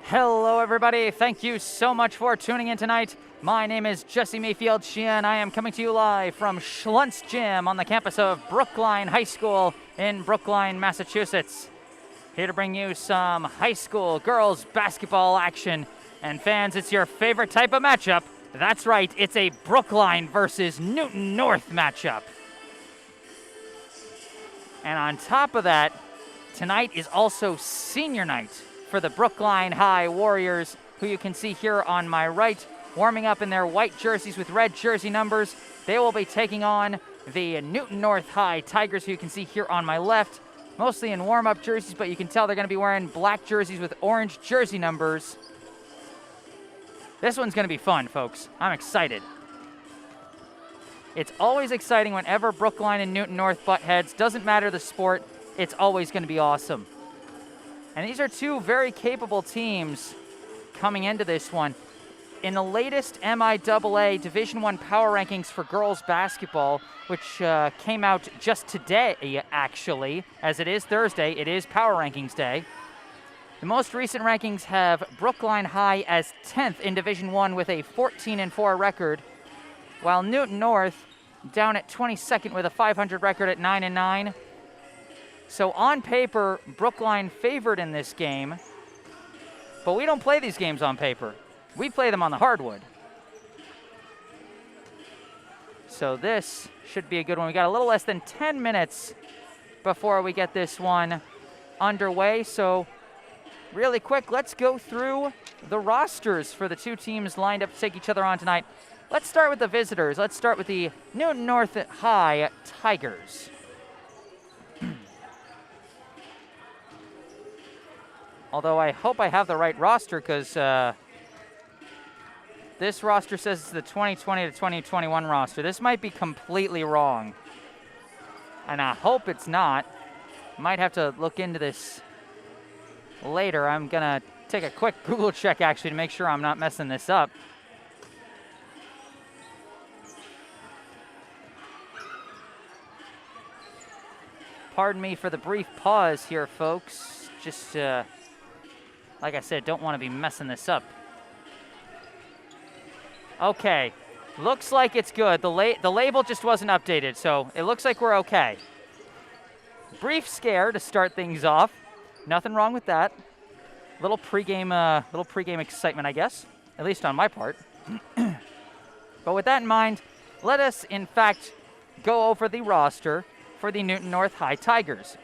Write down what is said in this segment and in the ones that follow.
Hello, everybody. Thank you so much for tuning in tonight. My name is Jesse Mayfield-Sheehan. I am coming to you live from Schluntz Gym on the campus of Brookline High School in Brookline, Massachusetts. Here to bring you some high school girls basketball action. And fans, it's your favorite type of matchup. That's right, it's a Brookline versus Newton North matchup. And on top of that, tonight is also senior night for the Brookline High Warriors, who you can see here on my right, warming up in their white jerseys with red jersey numbers. They will be taking on the Newton North High Tigers, who you can see here on my left, mostly in warm-up jerseys, but you can tell they're going to be wearing black jerseys with orange jersey numbers. This one's going to be fun, folks. I'm excited. It's always exciting whenever Brookline and Newton North butt heads. Doesn't matter the sport, it's always going to be awesome. And these are two very capable teams coming into this one. In the latest MIAA Division I power rankings for girls basketball, which came out just today, actually, as it is Thursday, it is Power Rankings Day. The most recent rankings have Brookline High as 10th in Division I with a 14-4 record, while Newton North down at 22nd with a 500 record at 9-9. So on paper, Brookline favored in this game, but we don't play these games on paper. We play them on the hardwood. So this should be a good one. We got a little less than 10 minutes before we get this one underway. So really quick, let's go through the rosters for the two teams lined up to take each other on tonight. Let's start with the visitors. Let's start with the Newton North High Tigers. Although I hope I have the right roster, because this roster says it's the 2020 to 2021 roster. This might be completely wrong, and I hope it's not. Might have to look into this later. I'm going to take a quick Google check, actually, to make sure I'm not messing this up. Pardon me for the brief pause here, folks. Just, like I said, don't want to be messing this up. Okay, looks like it's good. The label just wasn't updated, so it looks like we're okay. Brief scare to start things off. Nothing wrong with that. Little pregame excitement, I guess, at least on my part. But with that in mind, let us, in fact, go over the roster for the Newton North High Tigers.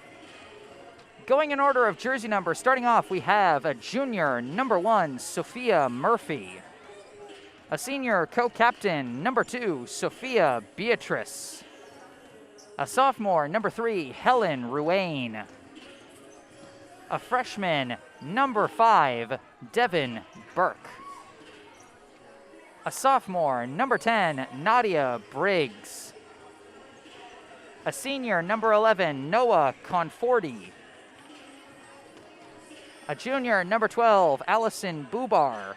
Going in order of jersey number, starting off, we have a junior, number 1, Sophia Murphy. A senior co-captain, number 2, Sophia Beatrice. A sophomore, number 3, Helen Ruane. A freshman, number 5, Devin Burke. A sophomore, number 10, Nadia Briggs. A senior, number 11, Noah Conforti. A junior, number 12, Allison Bubar.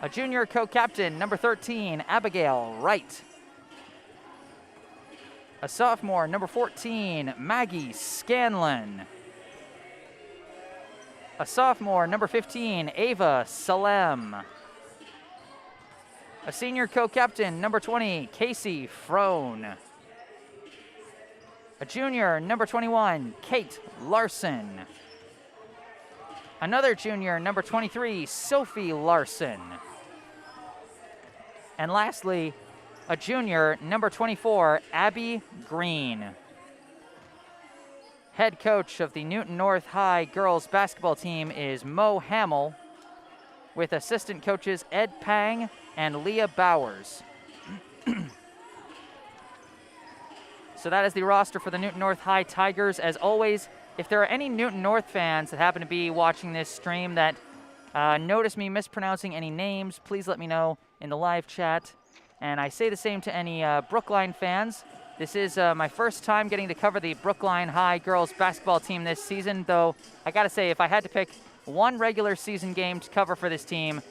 A junior co-captain, number 13, Abigail Wright. A sophomore, number 14, Maggie Scanlon. A sophomore, number 15, Ava Salem. A senior co-captain, number 20, Casey Frone. A junior, number 21, Kate Larson. Another junior, number 23, Sophie Larson. And lastly, a junior, number 24, Abby Green. Head coach of the Newton North High girls basketball team is Mo Hamill, with assistant coaches Ed Pang and Leah Bowers. So that is the roster for the Newton North High Tigers. As always, if there are any Newton North fans that happen to be watching this stream that notice me mispronouncing any names, please let me know in the live chat. And I say the same to any Brookline fans. This is my first time getting to cover the Brookline High girls basketball team this season, though I gotta say, if I had to pick one regular season game to cover for this team,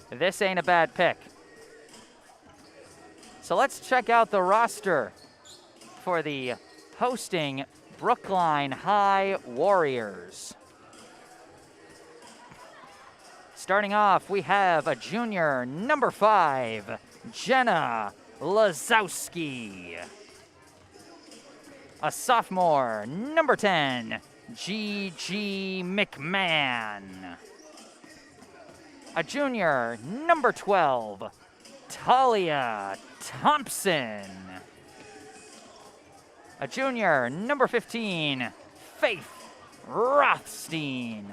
this ain't a bad pick. So let's check out the roster for the hosting Brookline High Warriors. Starting off, we have a junior, number 5, Jenna Lazowski. A sophomore, number 10, Gigi McMahon. A junior, number 12, Talia Thompson. A junior, number 15, Faith Rothstein.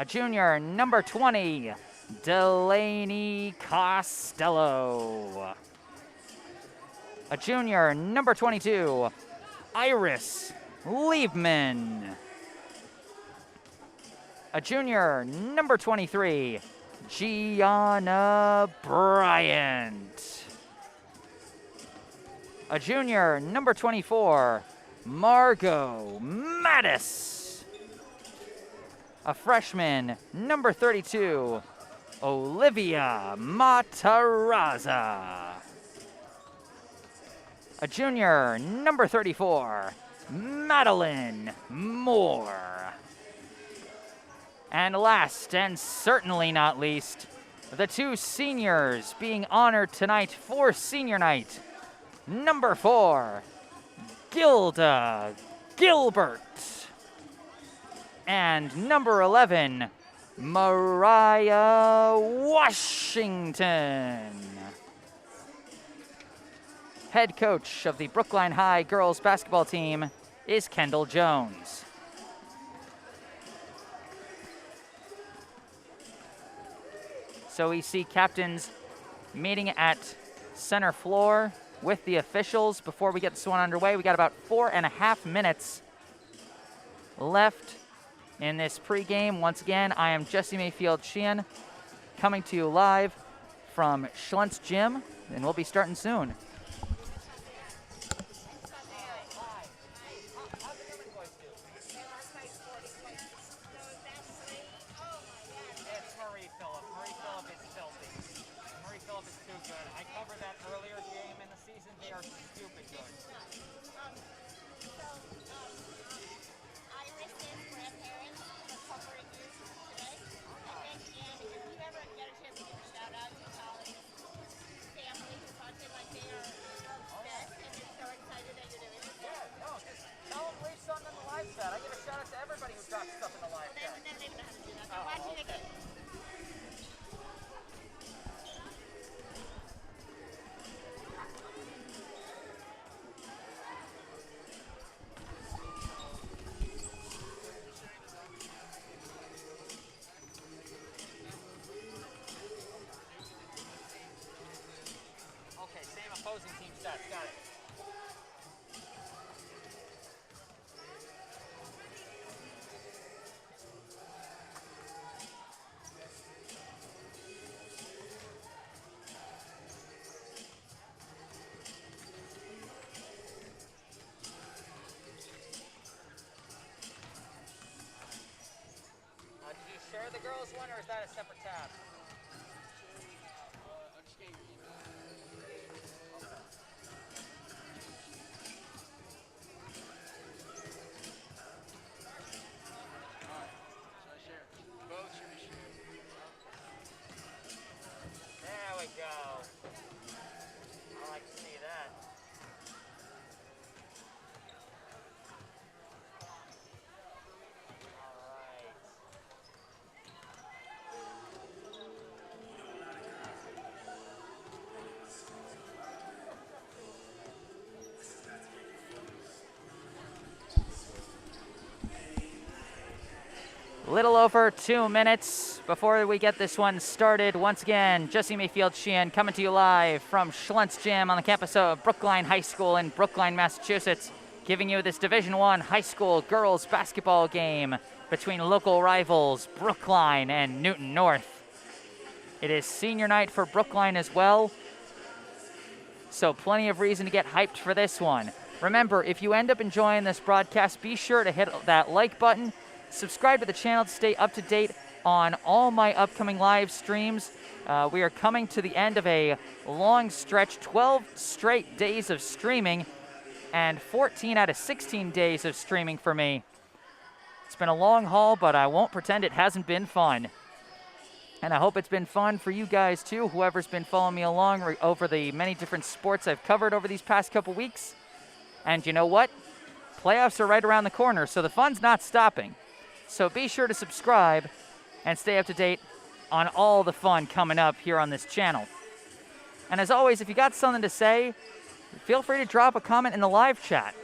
A junior, number 20, Delaney Costello. A junior, number 22, Iris Liebman. A junior, number 23, Gianna Bryant. A junior, number 24, Margot Mattis. A freshman, number 32, Olivia Matarazza. A junior, number 34, Madeline Moore. And last and certainly not least, the 2 seniors being honored tonight for senior night. Number 4, Gilda Gilbert. And number 11, Mariah Washington. Head coach of the Brookline High girls basketball team is Kendall Jones. So we see captains meeting at center floor with the officials before we get this one underway. We got about 4.5 minutes left in this pregame. Once again, I am Jesse Mayfield-Sheehan coming to you live from Schluntz Gym, and we'll be starting soon. Opposing team stats, got it. Did you share the girls one, or is that a separate tab? Little over 2 minutes before we get this one started. Once again, Jesse Mayfield-Sheehan coming to you live from Schluntz Gym on the campus of Brookline High School in Brookline, Massachusetts, giving you this Division I high school girls basketball game between local rivals Brookline and Newton North. It is senior night for Brookline as well, so plenty of reason to get hyped for this one. Remember, if you end up enjoying this broadcast, be sure to hit that like button. Subscribe to the channel to stay up to date on all my upcoming live streams. We are coming to the end of a long stretch, 12 straight days of streaming and 14 out of 16 days of streaming for me. It's been a long haul, but I won't pretend it hasn't been fun. And I hope it's been fun for you guys too, whoever's been following me along over the many different sports I've covered over these past couple weeks. And you know what? Playoffs are right around the corner, so the fun's not stopping. So be sure to subscribe and stay up to date on all the fun coming up here on this channel. And as always, if you got something to say, feel free to drop a comment in the live chat.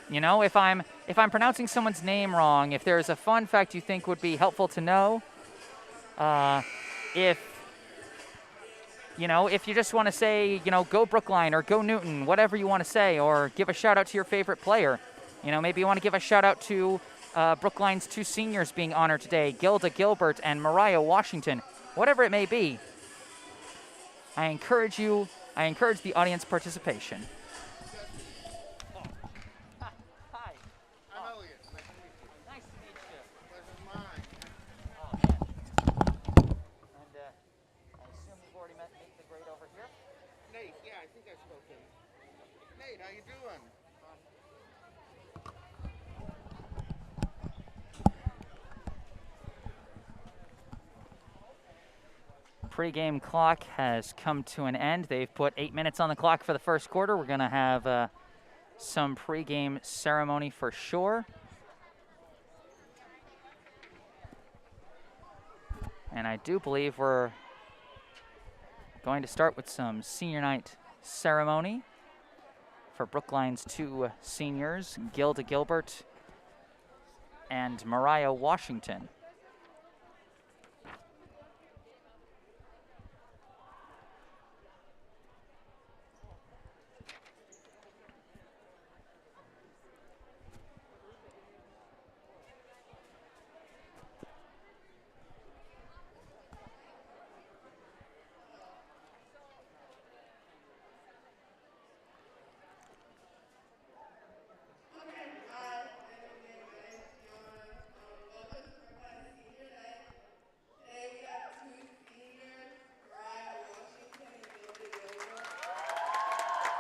You know, if I'm pronouncing someone's name wrong, if there's a fun fact you think would be helpful to know, if you just want to say, go Brookline or go Newton, whatever you want to say, or give a shout out to your favorite player. Maybe you want to give a shout out to Brookline's 2 seniors being honored today, Gilda Gilbert and Mariah Washington. Whatever it may be, I encourage the audience participation. Hi. I'm Elliot. Nice to meet you. Nice to meet you. Pleasure's mine. Oh, man. And I assume you've already met Nate the Great over here? Nate, yeah, I think I spoke to him. Nate, how you doing? Pre-game clock has come to an end. They've put 8 minutes on the clock for the first quarter. We're going to have some pre-game ceremony for sure. And I do believe we're going to start with some senior night ceremony for Brookline's 2 seniors, Gilda Gilbert and Mariah Washington.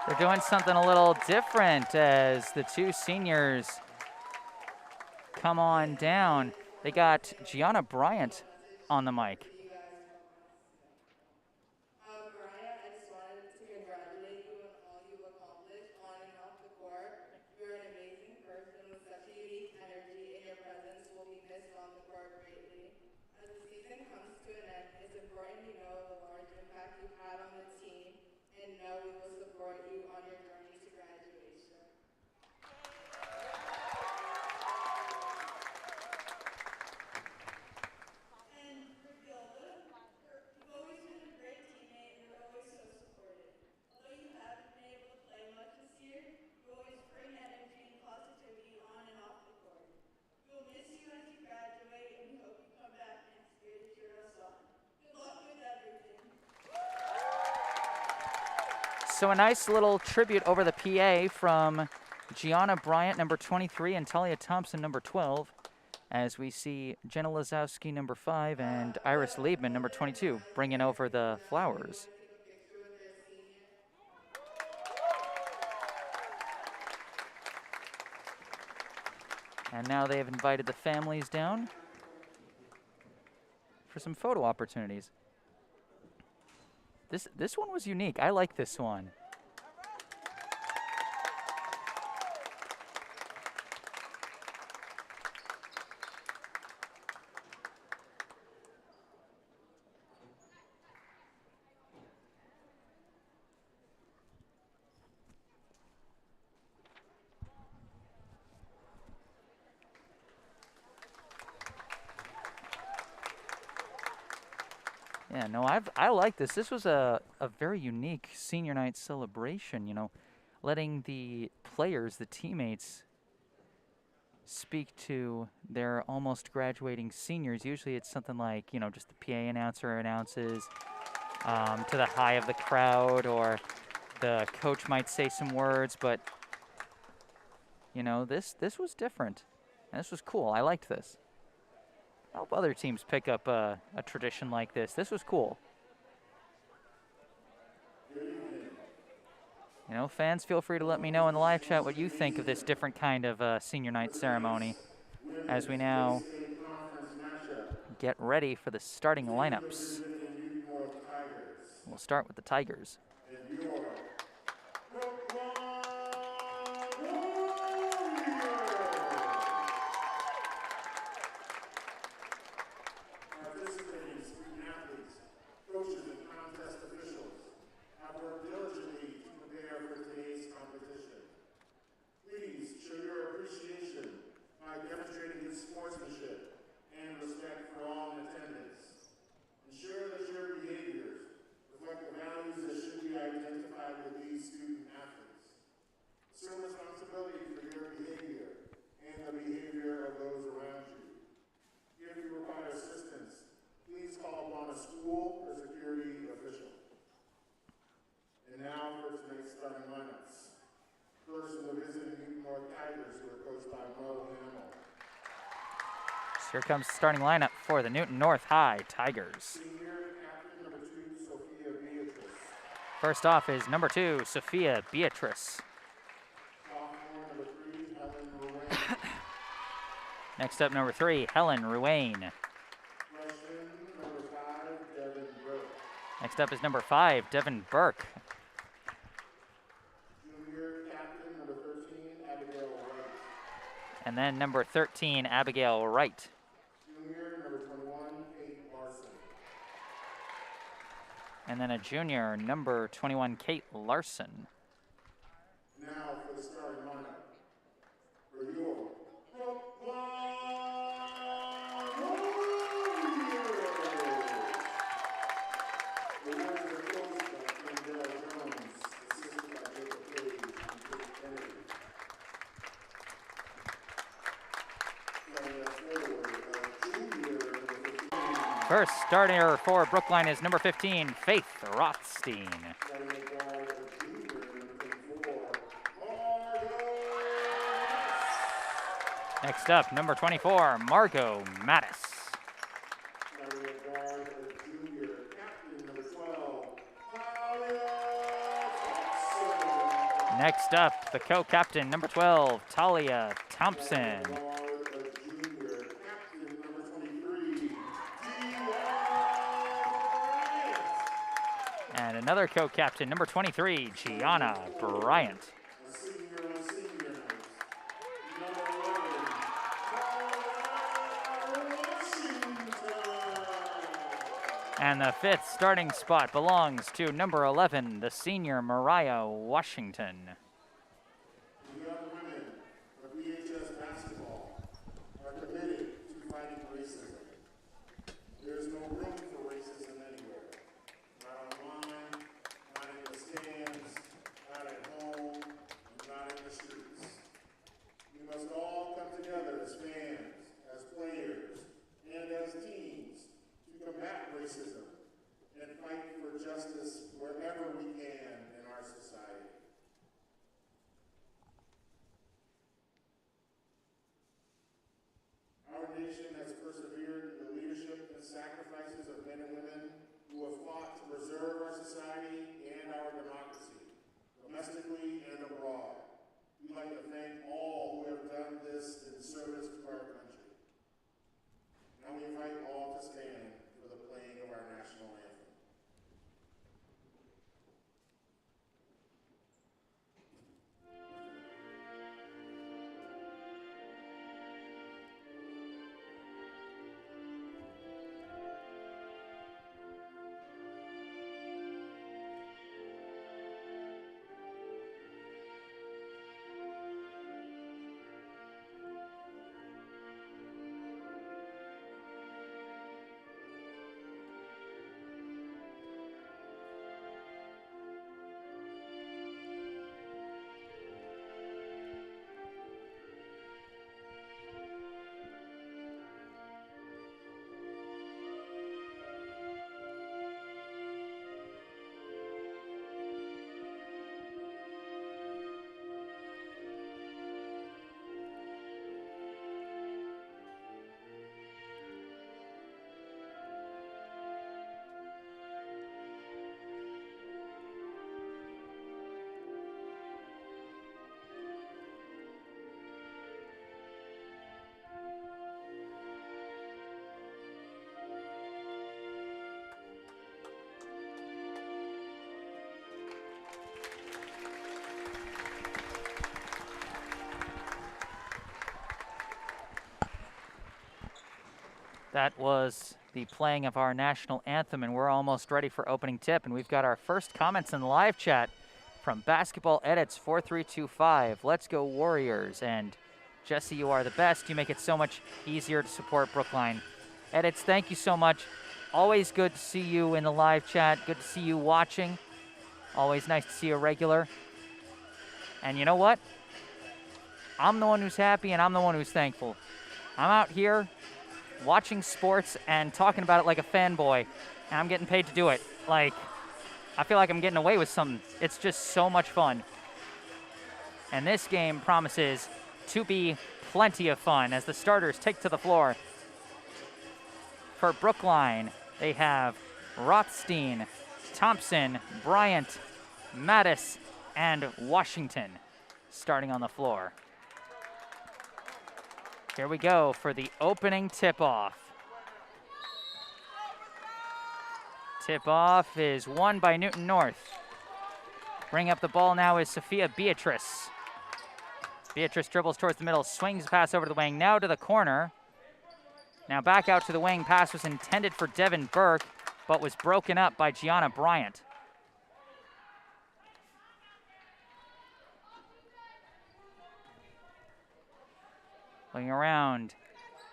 They're doing something a little different as the 2 seniors come on down. They got Gianna Bryant on the mic. Mariah, I just wanted to congratulate you on all you've accomplished on and off the court. You're an amazing person with such a unique energy, and your presence will be missed on the court greatly. As the season comes to an end, it's important you know the large impact you've had on the team, and know we will support you on your journey to graduation. And for Gilda, you've always been a great teammate and you're always so supportive. Although you haven't been able to play much this year, you always bring energy and positivity on and off the court. We'll miss you as you graduate and we hope you come back next year to cheer us on. Good luck with everything. So a nice little tribute over the PA from Gianna Bryant, number 23, and Talia Thompson, number 12, as we see Jenna Lazowski, number 5, and Iris Liebman, number 22, bringing over the flowers. And now they have invited the families down for some photo opportunities. This one was unique. I like this one. Yeah, no, I like this. This was a very unique senior night celebration, you know, letting the players, the teammates, speak to their almost graduating seniors. Usually it's something like, you know, just the PA announcer announces to the high of the crowd, or the coach might say some words, but, you know, this was different. And this was cool. I liked this. I hope other teams pick up a tradition like this. This was cool. You know, fans, feel free to let me know in the live chat what you think of this different kind of senior night ceremony. as we now get ready for the starting lineups. We'll start with the Tigers. Participating student athletes, coaches, and contest officials have worked diligently to prepare for today's competition. Please show your appreciation by demonstrating good sportsmanship and respect for all in attendance. Ensure that your behaviors reflect the values that should be identified with these student athletes. Assume responsibility for your behavior and the behavior of those around you. If you require assistance, please call upon a school or security official. And now for tonight's starting lineups. First, the visiting Newton North Tigers, who are coached by Mo Hamill. So here comes the starting lineup for the Newton North High Tigers. Senior captain number 2, Sophia Beatrice. First off is number 2, Sophia Beatrice. Sophomore number 3, Helen Ruane. Next up, number 3, Helen Ruane. Freshman number 5, Devin Burke. Next up is number 5, Devin Burke. Junior captain number 13, Abigail Wright. And then number 13, Abigail Wright. Junior number 21, Kate Larson. And then a junior, number 21, Kate Larson. Now for the starting lineup. For your Brookline Warriors. The Warriors are coached by Kendall Jones, assisted by Jacob Page and Kate Kennedy. Starting at forward, junior number 15. First starter for Brookline is number 15, Faith Rothstein. Starting at guard, junior number 24, Margot Mattis. Next up, number 24, Margot Mattis. Starting at guard, junior captain number 12, Talia Thompson. Next up, the co-captain, number 12, Talia Thompson. Guard, junior captain number 23, Bryant. And another co-captain, number 23, Gianna Bryant. A senior on senior night. Number 11, Carla Washington. And the 5th starting spot belongs to number 11, the senior Mariah Washington. The young women of VHS basketball are committed to fighting racism. There is no room for racism anywhere. Not online, not in the stands, not at home, and not in the streets. We must all come together as fans, as players, and as teams to combat racism and fight for justice wherever we can in our society. Our nation has persevered in the leadership and sacrifices of men and women who have fought to preserve our society and our democracy, domestically and abroad. We'd like to thank all who have done this in service to our country. Now we invite all to stand for the playing of our national anthem. That was the playing of our national anthem, and we're almost ready for opening tip. And we've got our first comments in the live chat from Basketball Edits 4325. Let's go Warriors. And Jesse, you are the best. You make it so much easier to support Brookline. Edits, thank you so much. Always good to see you in the live chat. Good to see you watching. Always nice to see a regular. And you know what? I'm the one who's happy and I'm the one who's thankful. I'm out here watching sports and talking about it like a fanboy, and I'm getting paid to do it. Like, I feel like I'm getting away with something. It's just so much fun. And this game promises to be plenty of fun as the starters take to the floor. For Brookline, they have Rothstein, Thompson, Bryant, Mattis, and Washington starting on the floor. Here we go for the opening tip-off. Tip-off is won by Newton North. Bringing up the ball now is Sophia Beatrice. Beatrice dribbles towards the middle, swings the pass over to the wing, now to the corner. Now back out to the wing. Pass was intended for Devin Burke, but was broken up by Gianna Bryant. Looking around,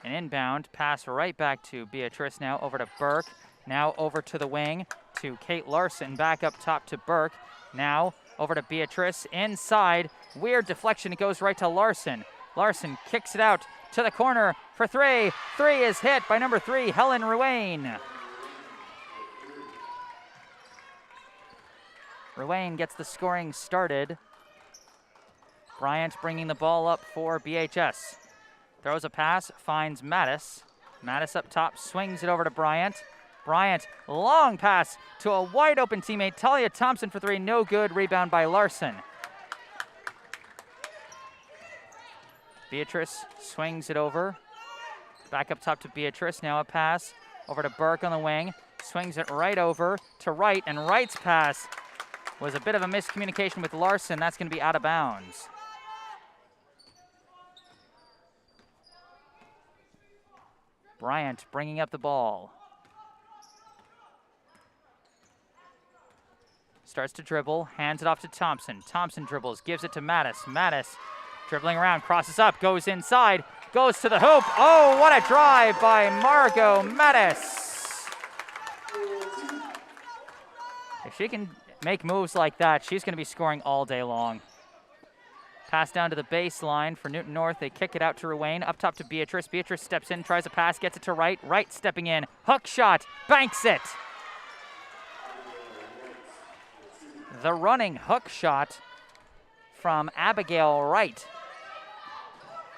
an inbound, pass right back to Beatrice, now over to Burke, now over to the wing to Kate Larson, back up top to Burke, now over to Beatrice, inside, weird deflection, it goes right to Larson. Larson kicks it out to the corner for three. Three is hit by number 3, Helen Ruane. Ruane gets the scoring started. Bryant bringing the ball up for BHS. Throws a pass, finds Mattis. Mattis up top, swings it over to Bryant. Bryant, long pass to a wide open teammate, Talia Thompson for 3, no good, rebound by Larson. Beatrice swings it over. Back up top to Beatrice, now a pass over to Burke on the wing. Swings it right over to Wright, and Wright's pass was a bit of a miscommunication with Larson. That's gonna be out of bounds. Bryant bringing up the ball. Starts to dribble, hands it off to Thompson. Thompson dribbles, gives it to Mattis. Mattis dribbling around, crosses up, goes inside, goes to the hoop. Oh, what a drive by Margot Mattis. If she can make moves like that, she's going to be scoring all day long. Pass down to the baseline for Newton North. They kick it out to Ruane. Up top to Beatrice. Beatrice steps in, tries a pass, gets it to Wright. Wright stepping in. Hook shot. Banks it. The running hook shot from Abigail Wright.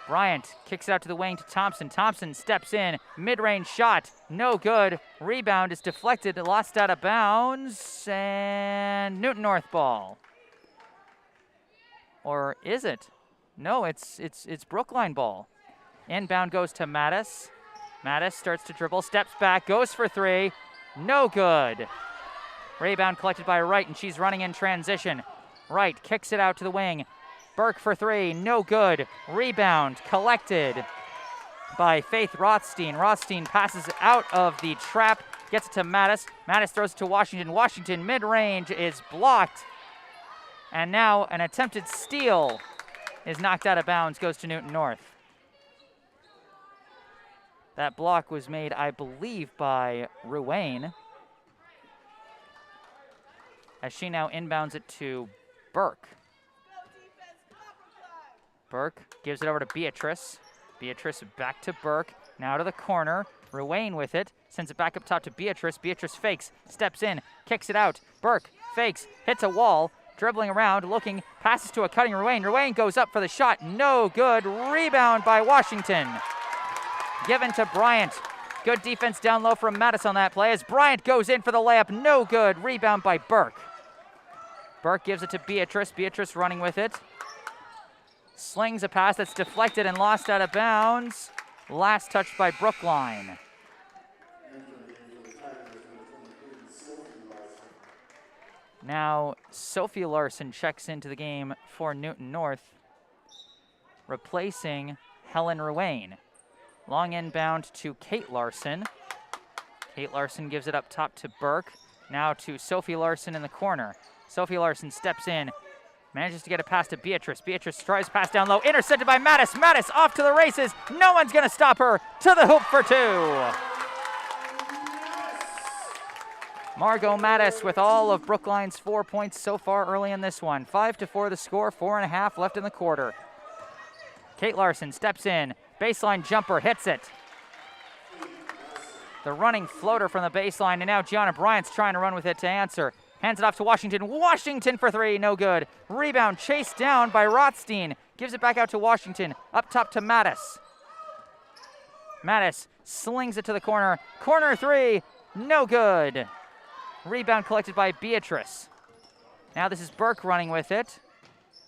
Bryant kicks it out to the wing to Thompson. Thompson steps in. Mid-range shot. No good. Rebound is deflected. Lost out of bounds. And Newton North ball. Or is it? No, it's Brookline ball. Inbound goes to Mattis. Mattis starts to dribble, steps back, goes for 3. No good. Rebound collected by Wright, and she's running in transition. Wright kicks it out to the wing. Burke for 3, no good. Rebound collected by Faith Rothstein. Rothstein passes out of the trap, gets it to Mattis. Mattis throws it to Washington. Washington mid-range is blocked. And now an attempted steal is knocked out of bounds, goes to Newton North. That block was made, I believe, by Ruane, as she now inbounds it to Burke. Burke gives it over to Beatrice. Beatrice back to Burke, now to the corner. Ruane with it, sends it back up top to Beatrice. Beatrice fakes, steps in, kicks it out. Burke fakes, hits a wall. Dribbling around, looking, passes to a cutting Ruane. Ruane goes up for the shot, no good. Rebound by Washington. Given to Bryant. Good defense down low from Mattis on that play as Bryant goes in for the layup, no good. Rebound by Burke. Burke gives it to Beatrice. Beatrice running with it. Slings a pass that's deflected and lost out of bounds. Last touch by Brookline. Now, Sophie Larson checks into the game for Newton North, replacing Helen Ruane. Long inbound to Kate Larson. Kate Larson gives it up top to Burke. Now to Sophie Larson in the corner. Sophie Larson steps in, manages to get a pass to Beatrice. Beatrice tries pass down low, intercepted by Mattis. Mattis off to the races. No one's going to stop her. To the hoop for 2. Margot Mattis with all of Brookline's 4 points so far early in this one. 5-4 the score, 4.5 left in the quarter. Kate Larson steps in, baseline jumper, hits it. The running floater from the baseline, and now Gianna Bryant's trying to run with it to answer. Hands it off to Washington. Washington for 3, no good. Rebound chased down by Rothstein. Gives it back out to Washington. Up top to Mattis. Mattis slings it to the corner. Corner 3, no good. Rebound collected by Beatrice. Now this is Burke running with it.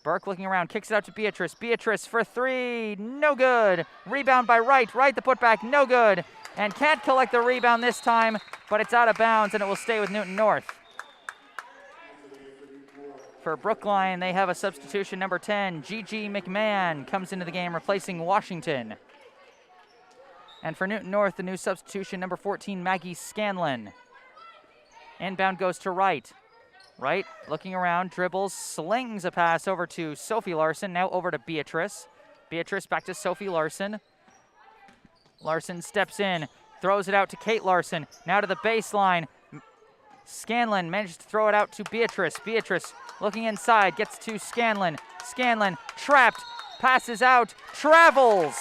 Burke looking around, kicks it out to Beatrice. Beatrice for 3, no good. Rebound by Wright. Wright the putback, no good. And can't collect the rebound this time, but it's out of bounds and it will stay with Newton North. For Brookline, they have a substitution, number 10, Gigi McMahon comes into the game, replacing Washington. And for Newton North, the new substitution, number 14, Maggie Scanlon. Inbound goes to Wright. Wright looking around, dribbles, slings a pass over to Sophie Larson, now over to Beatrice. Beatrice back to Sophie Larson. Larson steps in, throws it out to Kate Larson, now to the baseline. Scanlon manages to throw it out to Beatrice. Beatrice looking inside, gets to Scanlon. Scanlon trapped, passes out, travels.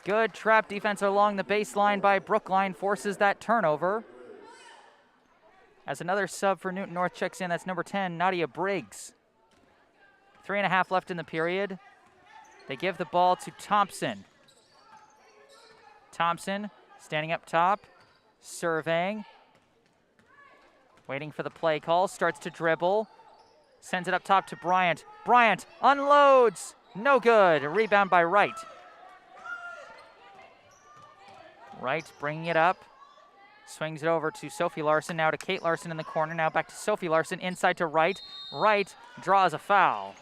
Good trap defense along the baseline by Brookline, forces that turnover. As another sub for Newton North checks in, that's number 10, Nadia Briggs. 3.5 left in the period. They give the ball to Thompson. Thompson standing up top, surveying, waiting for the play call, starts to dribble, sends it up top to Bryant. Bryant unloads, no good. A rebound by Wright. Wright bringing it up, swings it over to Sophie Larson, now to Kate Larson in the corner, now back to Sophie Larson, inside to Wright. Wright draws a foul.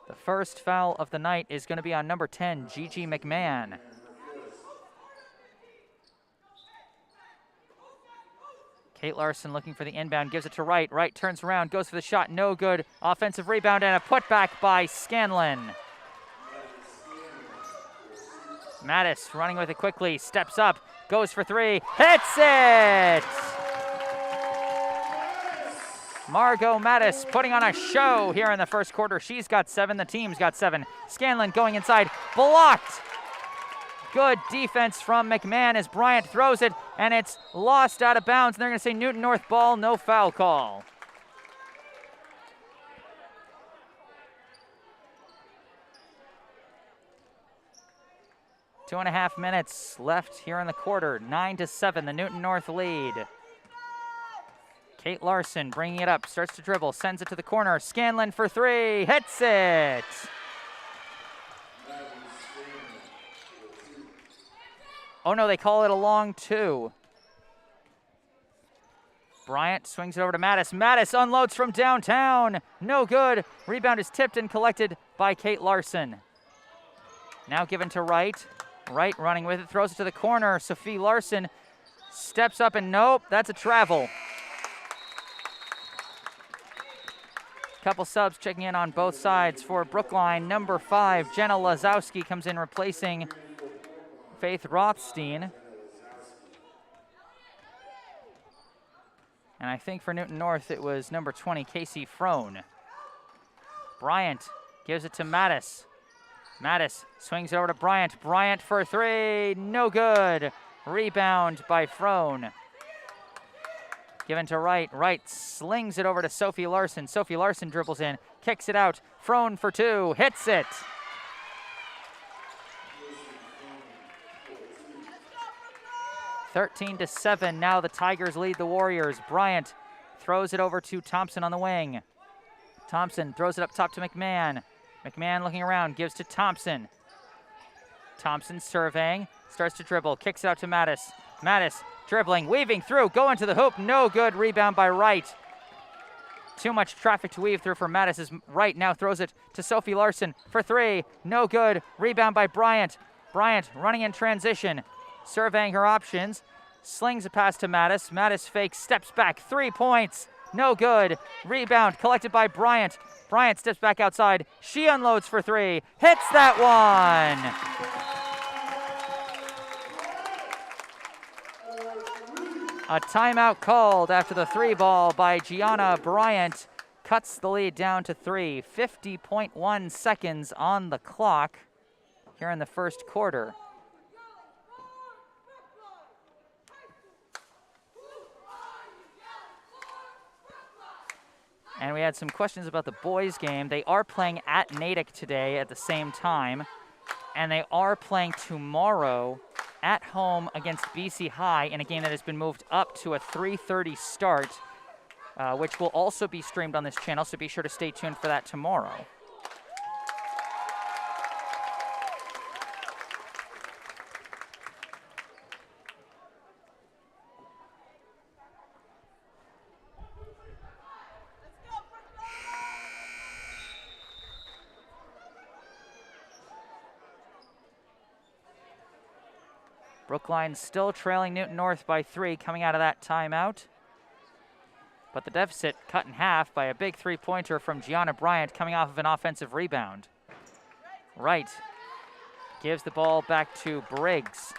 The first foul of the night is going to be on number 10, Gigi McMahon. Kate Larson looking for the inbound, gives it to Wright. Wright turns around, goes for the shot, no good. Offensive rebound and a putback by Scanlon. Mattis running with it quickly, steps up, goes for 3, hits it! Margot Mattis putting on a show here in the first quarter. She's got 7, the team's got 7. Scanlon going inside, blocked. Good defense from McMahon as Bryant throws it, and it's lost out of bounds. And they're going to say Newton North ball, no foul call. Two and a half minutes left here in the quarter. 9-7, the Newton North lead. Kate Larson bringing it up, starts to dribble, sends it to the corner. Scanlon for 3, hits it. Oh no, they call it a long 2. Bryant swings it over to Mattis. Mattis unloads from downtown, no good. Rebound is tipped and collected by Kate Larson. Now given to Wright. Wright running with it, throws it to the corner. Sophie Larson steps up and nope, that's a travel. Couple subs checking in on both sides for Brookline. Number 5, Jenna Lazowski comes in replacing Faith Rothstein. And I think for Newton North it was number 20, Casey Frone. Bryant gives it to Mattis. Mattis swings it over to Bryant. Bryant for 3, no good. Rebound by Frone. Given to Wright. Wright slings it over to Sophie Larson. Sophie Larson dribbles in, kicks it out. Frone for 2, hits it. (13-7). Now the Tigers lead the Warriors. Bryant throws it over to Thompson on the wing. Thompson throws it up top to McMahon. McMahon looking around, gives to Thompson. Thompson surveying, starts to dribble, kicks it out to Mattis. Mattis dribbling, weaving through, going to the hoop, no good. Rebound by Wright. Too much traffic to weave through for Mattis' right. Now throws it to Sophie Larson for three. No good. Rebound by Bryant. Bryant running in transition, surveying her options. Slings a pass to Mattis. Mattis fakes, steps back. 3 points. No good. Rebound collected by Bryant. Bryant steps back outside. She unloads for three. Hits that one. A timeout called after the three ball by Gianna Bryant. Cuts the lead down to three. 50.1 seconds on the clock here in the first quarter. And we had some questions about the boys' game. They are playing at Natick today at the same time. And they are playing tomorrow at home against BC High in a game that has been moved up to a 3:30 start, which will also be streamed on this channel, so be sure to stay tuned for that tomorrow. Brookline still trailing Newton North by 3 coming out of that timeout. But the deficit cut in half by a big three-pointer from Gianna Bryant coming off of an offensive rebound. Wright gives the ball back to Briggs.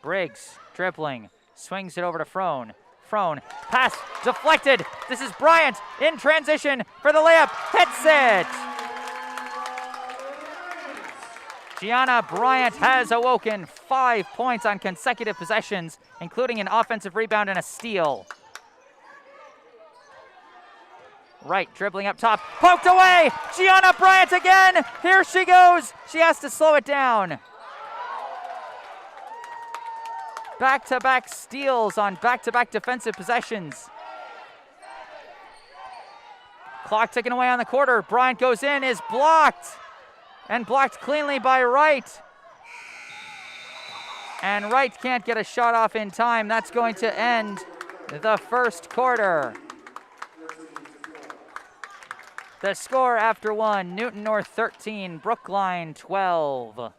Briggs dribbling, swings it over to Frone. Frone, pass deflected. This is Bryant in transition for the layup, hits it! Gianna Bryant has awoken 5 points on consecutive possessions, including an offensive rebound and a steal. Wright dribbling up top, poked away! Gianna Bryant again! Here she goes! She has to slow it down. Back-to-back steals on back-to-back defensive possessions. Clock ticking away on the quarter. Bryant goes in, is blocked. And blocked cleanly by Wright. And Wright can't get a shot off in time. That's going to end the first quarter. The score after one, Newton North 13, Brookline 12.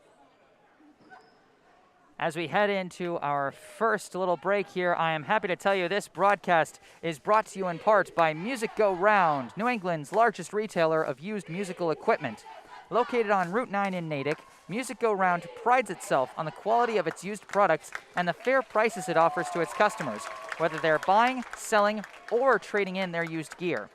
As we head into our first little break here, I am happy to tell you this broadcast is brought to you in part by Music Go Round, New England's largest retailer of used musical equipment. Located on Route 9 in Natick, Music Go Round prides itself on the quality of its used products and the fair prices it offers to its customers, whether they're buying, selling, or trading in their used gear.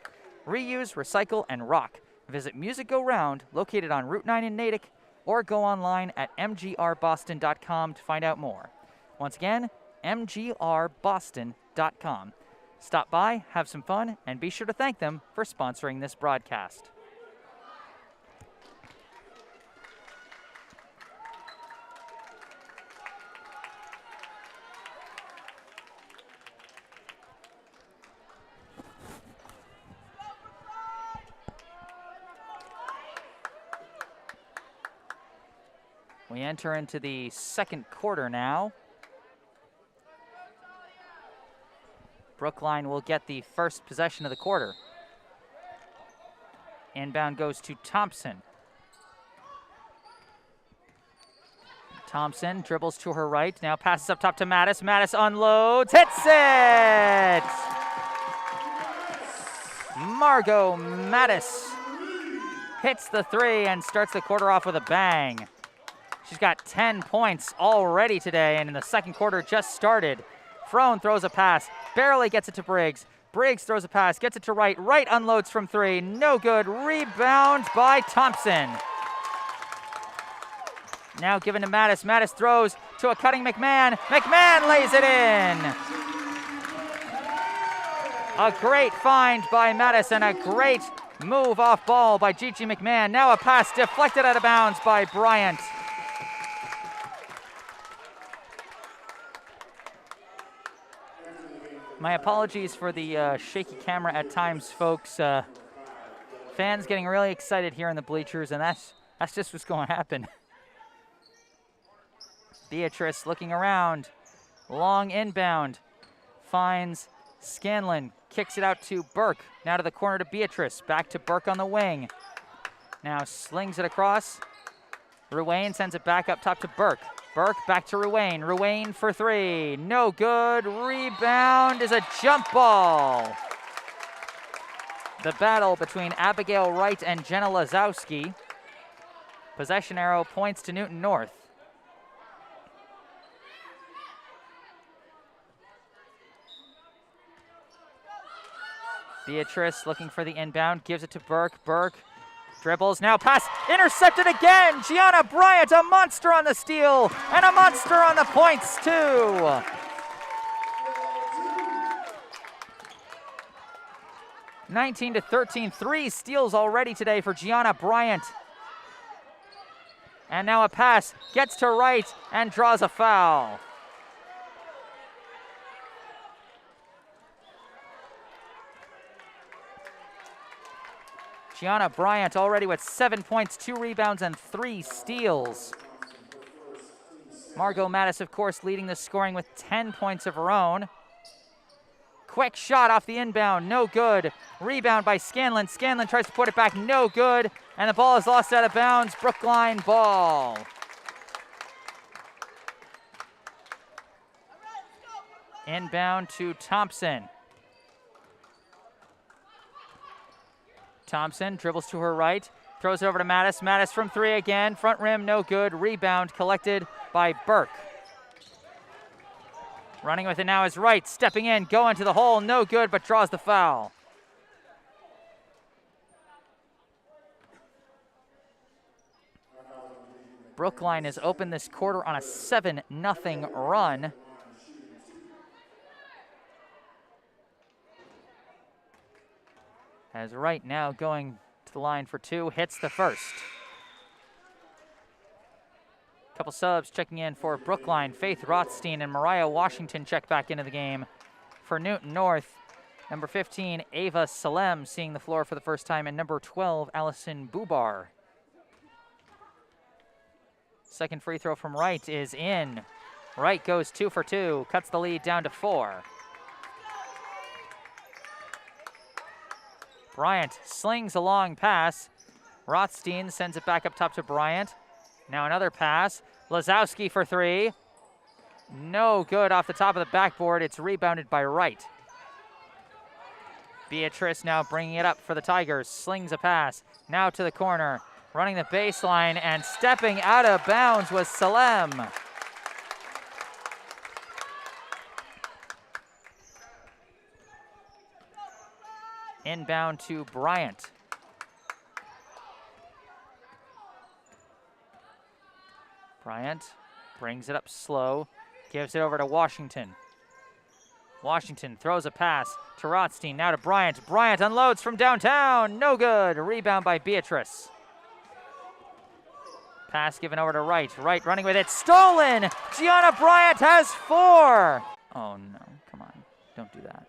Reuse, recycle, and rock. Visit Music Go Round, located on Route 9 in Natick, or go online at mgrboston.com to find out more. Once again, mgrboston.com. Stop by, have some fun, and be sure to thank them for sponsoring this broadcast. We enter into the second quarter now. Brookline will get the first possession of the quarter. Inbound goes to Thompson. Thompson dribbles to her right, now passes up top to Mattis. Mattis unloads, hits it! Margot Mattis hits the three and starts the quarter off with a bang. She's got 10 points already today, and in the second quarter just started. Frone throws a pass, barely gets it to Briggs. Briggs throws a pass, gets it to Wright. Wright unloads from three, no good. Rebound by Thompson. Now given to Mattis. Mattis throws to a cutting McMahon. McMahon lays it in. A great find by Mattis and a great move off ball by Gigi McMahon. Now a pass deflected out of bounds by Bryant. My apologies for the shaky camera at times, folks. Fans getting really excited here in the bleachers, and that's just what's going to happen. Beatrice looking around. Long inbound. Finds Scanlon. kicks it out to Burke. Now to the corner to Beatrice. Back to Burke on the wing. Now slings it across. Ruane sends it back up top to Burke. Burke back to Ruane. Ruane for three. No good. Rebound is a jump ball. The battle between Abigail Wright and Jenna Lazowski. Possession arrow points to Newton North. Beatrice looking for the inbound, gives it to Burke. Burke dribbles, now pass, intercepted again. Gianna Bryant, a monster on the steal, and a monster on the points too. (19-13), 3 steals already today for Gianna Bryant. And now a pass, gets to Wright and draws a foul. Gianna Bryant already with 7 points, 2 rebounds, and 3 steals. Margot Mattis, of course, leading the scoring with 10 points of her own. Quick shot off the inbound, no good. Rebound by Scanlon. Scanlon tries to put it back, no good. And the ball is lost out of bounds. Brookline ball. Inbound to Thompson. Thompson dribbles to her right, throws it over to Mattis. Mattis from three again, front rim, no good. Rebound collected by Burke. Running with it now is Wright, stepping in, going to the hole, no good, but draws the foul. Brookline has opened this quarter on a 7-0 run. As Wright now going to the line for two, hits the first. Couple subs checking in for Brookline. Faith Rothstein and Mariah Washington check back into the game. For Newton North, number 15, Ava Salem seeing the floor for the first time, and number 12, Allison Bubar. Second free throw from Wright is in. Wright goes 2 for 2, cuts the lead down to 4. Bryant slings a long pass. Rothstein sends it back up top to Bryant. Now another pass. Lazowski for three. No good off the top of the backboard. It's rebounded by Wright. Beatrice now bringing it up for the Tigers. Slings a pass. Now to the corner. Running the baseline and stepping out of bounds was Salem. Inbound to Bryant. Bryant brings it up slow, gives it over to Washington. Washington throws a pass to Rothstein, now to Bryant. Bryant unloads from downtown, no good. Rebound by Beatrice. Pass given over to Wright. Wright running with it, stolen! Gianna Bryant has 4! Oh no, come on, don't do that.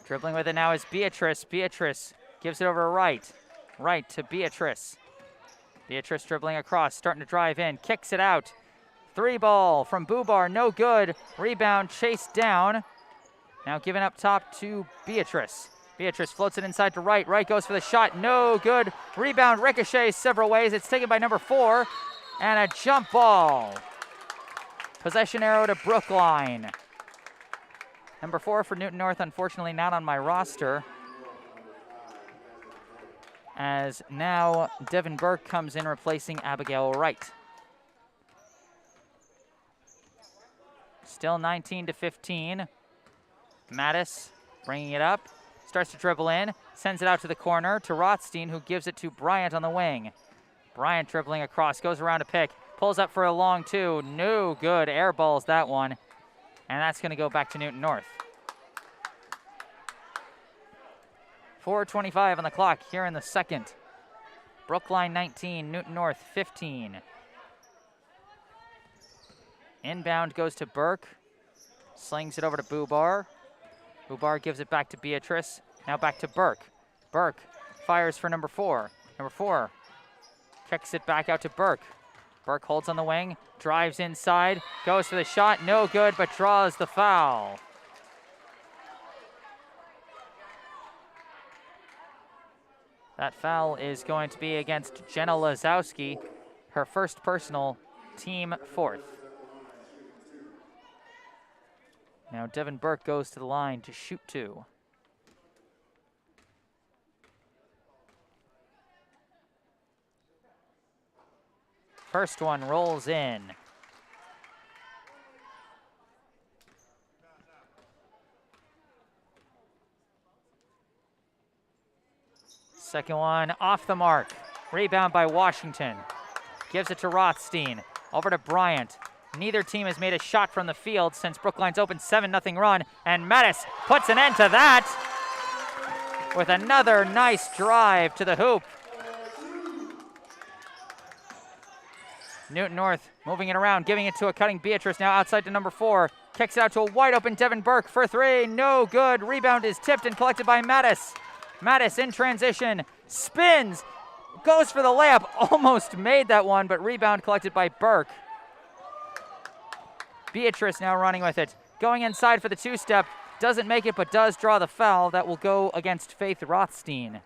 Dribbling with it now is Beatrice. Beatrice gives it over to Wright. Wright to Beatrice. Beatrice dribbling across, starting to drive in, kicks it out. 3 ball from Bubar, no good. Rebound chased down. Now given up top to Beatrice. Beatrice floats it inside to Wright. Wright goes for the shot, no good. Rebound ricochets several ways. It's taken by number 4. And a jump ball. Possession arrow to Brookline. Number 4 for Newton North, unfortunately not on my roster. As now Devin Burke comes in replacing Abigail Wright. Still 19-15. Mattis bringing it up, starts to dribble in, sends it out to the corner to Rothstein, who gives it to Bryant on the wing. Bryant dribbling across, goes around to pick, pulls up for a long 2, no good, air balls that one. And that's going to go back to Newton North. 4:25 on the clock here in the second. Brookline 19, Newton North 15. Inbound goes to Burke. Slings it over to Bubar. Bubar gives it back to Beatrice. Now back to Burke. Burke fires for number 4. Number 4 kicks it back out to Burke. Burke holds on the wing, drives inside, goes for the shot, no good, but draws the foul. That foul is going to be against Jenna Lazowski, her first personal, team 4th. Now Devin Burke goes to the line to shoot 2. First one rolls in. Second one off the mark. Rebound by Washington. Gives it to Rothstein. Over to Bryant. Neither team has made a shot from the field since Brookline's open 7-0 run, and Mattis puts an end to that with another nice drive to the hoop. Newton North moving it around, giving it to a cutting Beatrice, now outside to number 4. Kicks it out to a wide open Devin Burke for 3, no good. Rebound is tipped and collected by Mattis. Mattis in transition, spins, goes for the layup, almost made that one, but rebound collected by Burke. Beatrice now running with it, going inside for the 2-step, doesn't make it but does draw the foul. That will go against Faith Rothstein.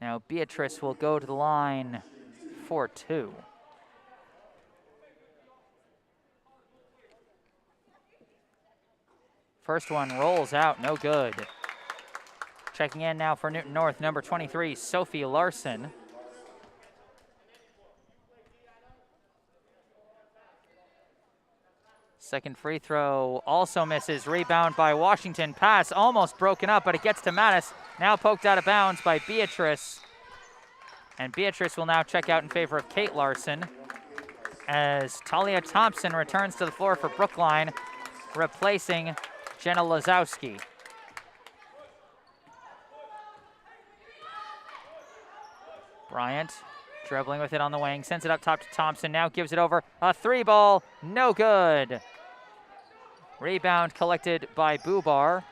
Now Beatrice will go to the line for 2. First one rolls out, no good. Checking in now for Newton North, number 23, Sophie Larson. Second free throw also misses. Rebound by Washington. Pass almost broken up, but it gets to Mattis. Now poked out of bounds by Beatrice. And Beatrice will now check out in favor of Kate Larson as Talia Thompson returns to the floor for Brookline, replacing Jenna Lazowski. Bryant dribbling with it on the wing, sends it up top to Thompson, now gives it over. A 3-ball, no good. Rebound collected by Bubar.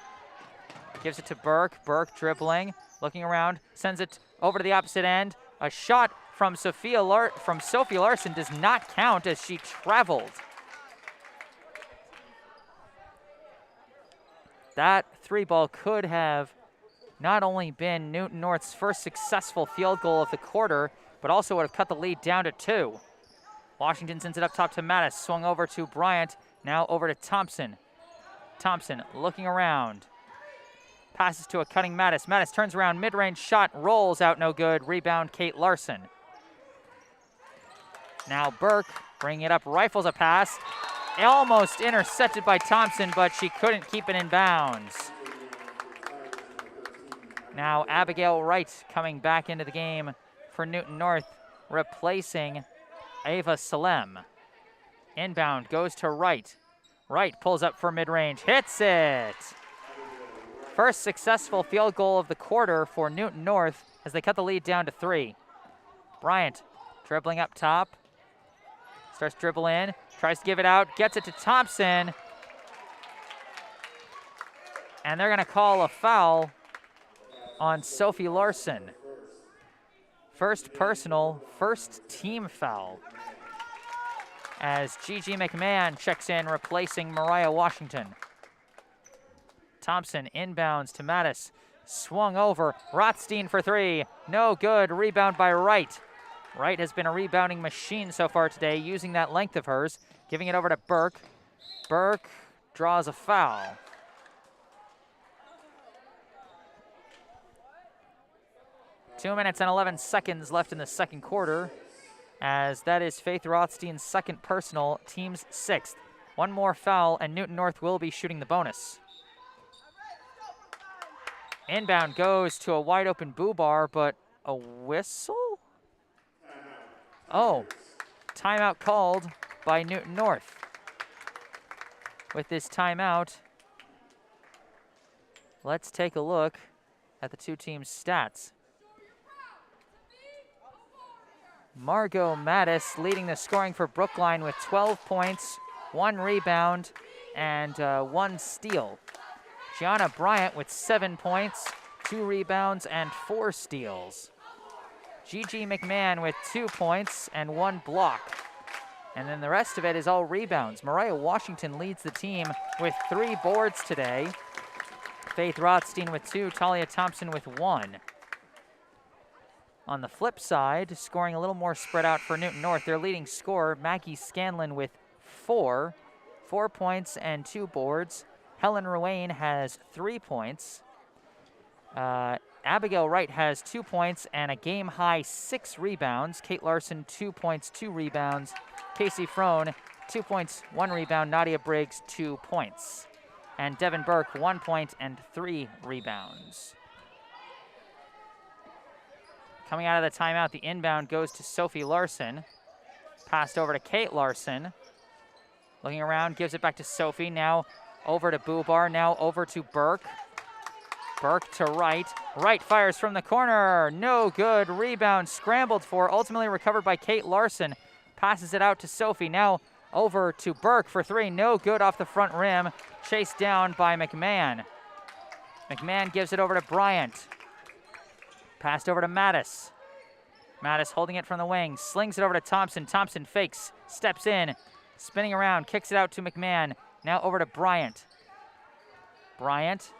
Gives it to Burke. Burke dribbling, looking around, sends it over to the opposite end. A shot from Sophie Larson does not count as she traveled. That 3-ball could have not only been Newton North's first successful field goal of the quarter, but also would have cut the lead down to 2. Washington sends it up top to Mattis, swung over to Bryant, now over to Thompson. Thompson looking around, passes to a cutting Mattis. Mattis turns around, mid-range shot, rolls out, no good. Rebound, Kate Larson. Now Burke bringing it up, rifles a pass. Almost intercepted by Thompson, but she couldn't keep it in bounds. Now Abigail Wright coming back into the game for Newton North, replacing Ava Salem. Inbound goes to Wright. Wright pulls up for mid-range, hits it. First successful field goal of the quarter for Newton North as they cut the lead down to 3. Bryant dribbling up top. Starts to dribble in, tries to give it out, gets it to Thompson. And they're going to call a foul on Sophie Larson. First personal, first team foul, as Gigi McMahon checks in, replacing Mariah Washington. Thompson inbounds to Mattis, swung over, Rothstein for 3, no good. Rebound by Wright. Wright has been a rebounding machine so far today, using that length of hers, giving it over to Burke. Burke draws a foul. Two minutes and 11 seconds left in the second quarter, as that is Faith Rothstein's second personal, team's 6th. One more foul, and Newton North will be shooting the bonus. Inbound goes to a wide open Bubar, but a whistle? Oh, timeout called by Newton North. With this timeout, let's take a look at the two teams' stats. Margot Mattis leading the scoring for Brookline with 12 points, 1 rebound, and 1 steal. Gianna Bryant with 7 points, 2 rebounds, and 4 steals. Gigi McMahon with 2 points and 1 block. And then the rest of it is all rebounds. Mariah Washington leads the team with 3 boards today. Faith Rothstein with 2, Talia Thompson with 1. On the flip side, scoring a little more spread out for Newton North, their leading scorer, Maggie Scanlon with 4 points and 2 boards. Helen Ruane has 3 points. Abigail Wright has 2 points and a game-high 6 rebounds. Kate Larson, 2 points, 2 rebounds. Casey Frone, 2 points, 1 rebound. Nadia Briggs, 2 points. And Devin Burke, 1 point and 3 rebounds. Coming out of the timeout, the inbound goes to Sophie Larson. Passed over to Kate Larson. Looking around, gives it back to Sophie. Now over to Bubar, now over to Burke. Burke to Wright. Wright fires from the corner. No good. Rebound scrambled for, ultimately recovered by Kate Larson. Passes it out to Sophie. Now over to Burke for 3. No good off the front rim. Chased down by McMahon. McMahon gives it over to Bryant. Passed over to Mattis. Mattis holding it from the wing. Slings it over to Thompson. Thompson fakes. Steps in. Spinning around. Kicks it out to McMahon. Now over to Bryant. Bryant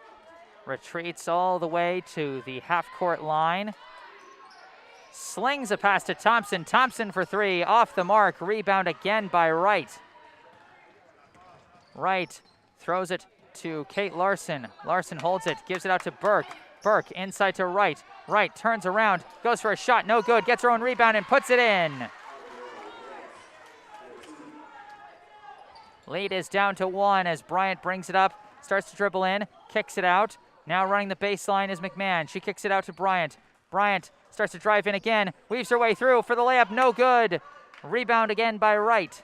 retreats all the way to the half-court line. Slings a pass to Thompson. Thompson for 3. Off the mark. Rebound again by Wright. Wright throws it to Kate Larson. Larson holds it. Gives it out to Burke. Burke inside to Wright. Wright turns around. Goes for a shot. No good. Gets her own rebound and puts it in. Lead is down to 1 as Bryant brings it up. Starts to dribble in. Kicks it out. Now running the baseline is McMahon. She kicks it out to Bryant. Bryant starts to drive in again. Weaves her way through for the layup. No good. Rebound again by Wright.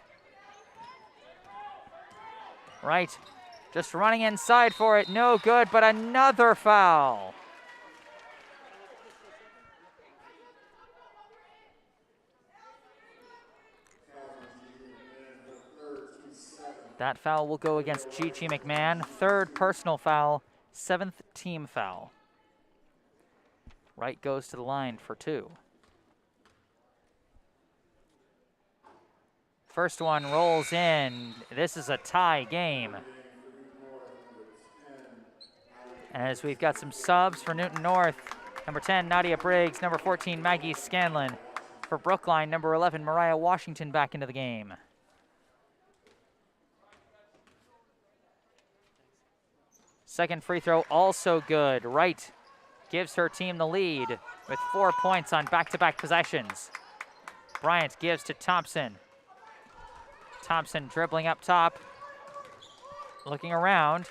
Wright just running inside for it. No good, but another foul. That foul will go against Gigi McMahon. 3rd personal foul, 7th team foul. Wright goes to the line for 2. First one rolls in. This is a tie game. As we've got some subs for Newton North. Number 10, Nadia Briggs. Number 14, Maggie Scanlon. For Brookline, number 11, Mariah Washington back into the game. Second free throw also good. Wright gives her team the lead with 4 points on back-to-back possessions. Bryant gives to Thompson. Thompson dribbling up top. Looking around.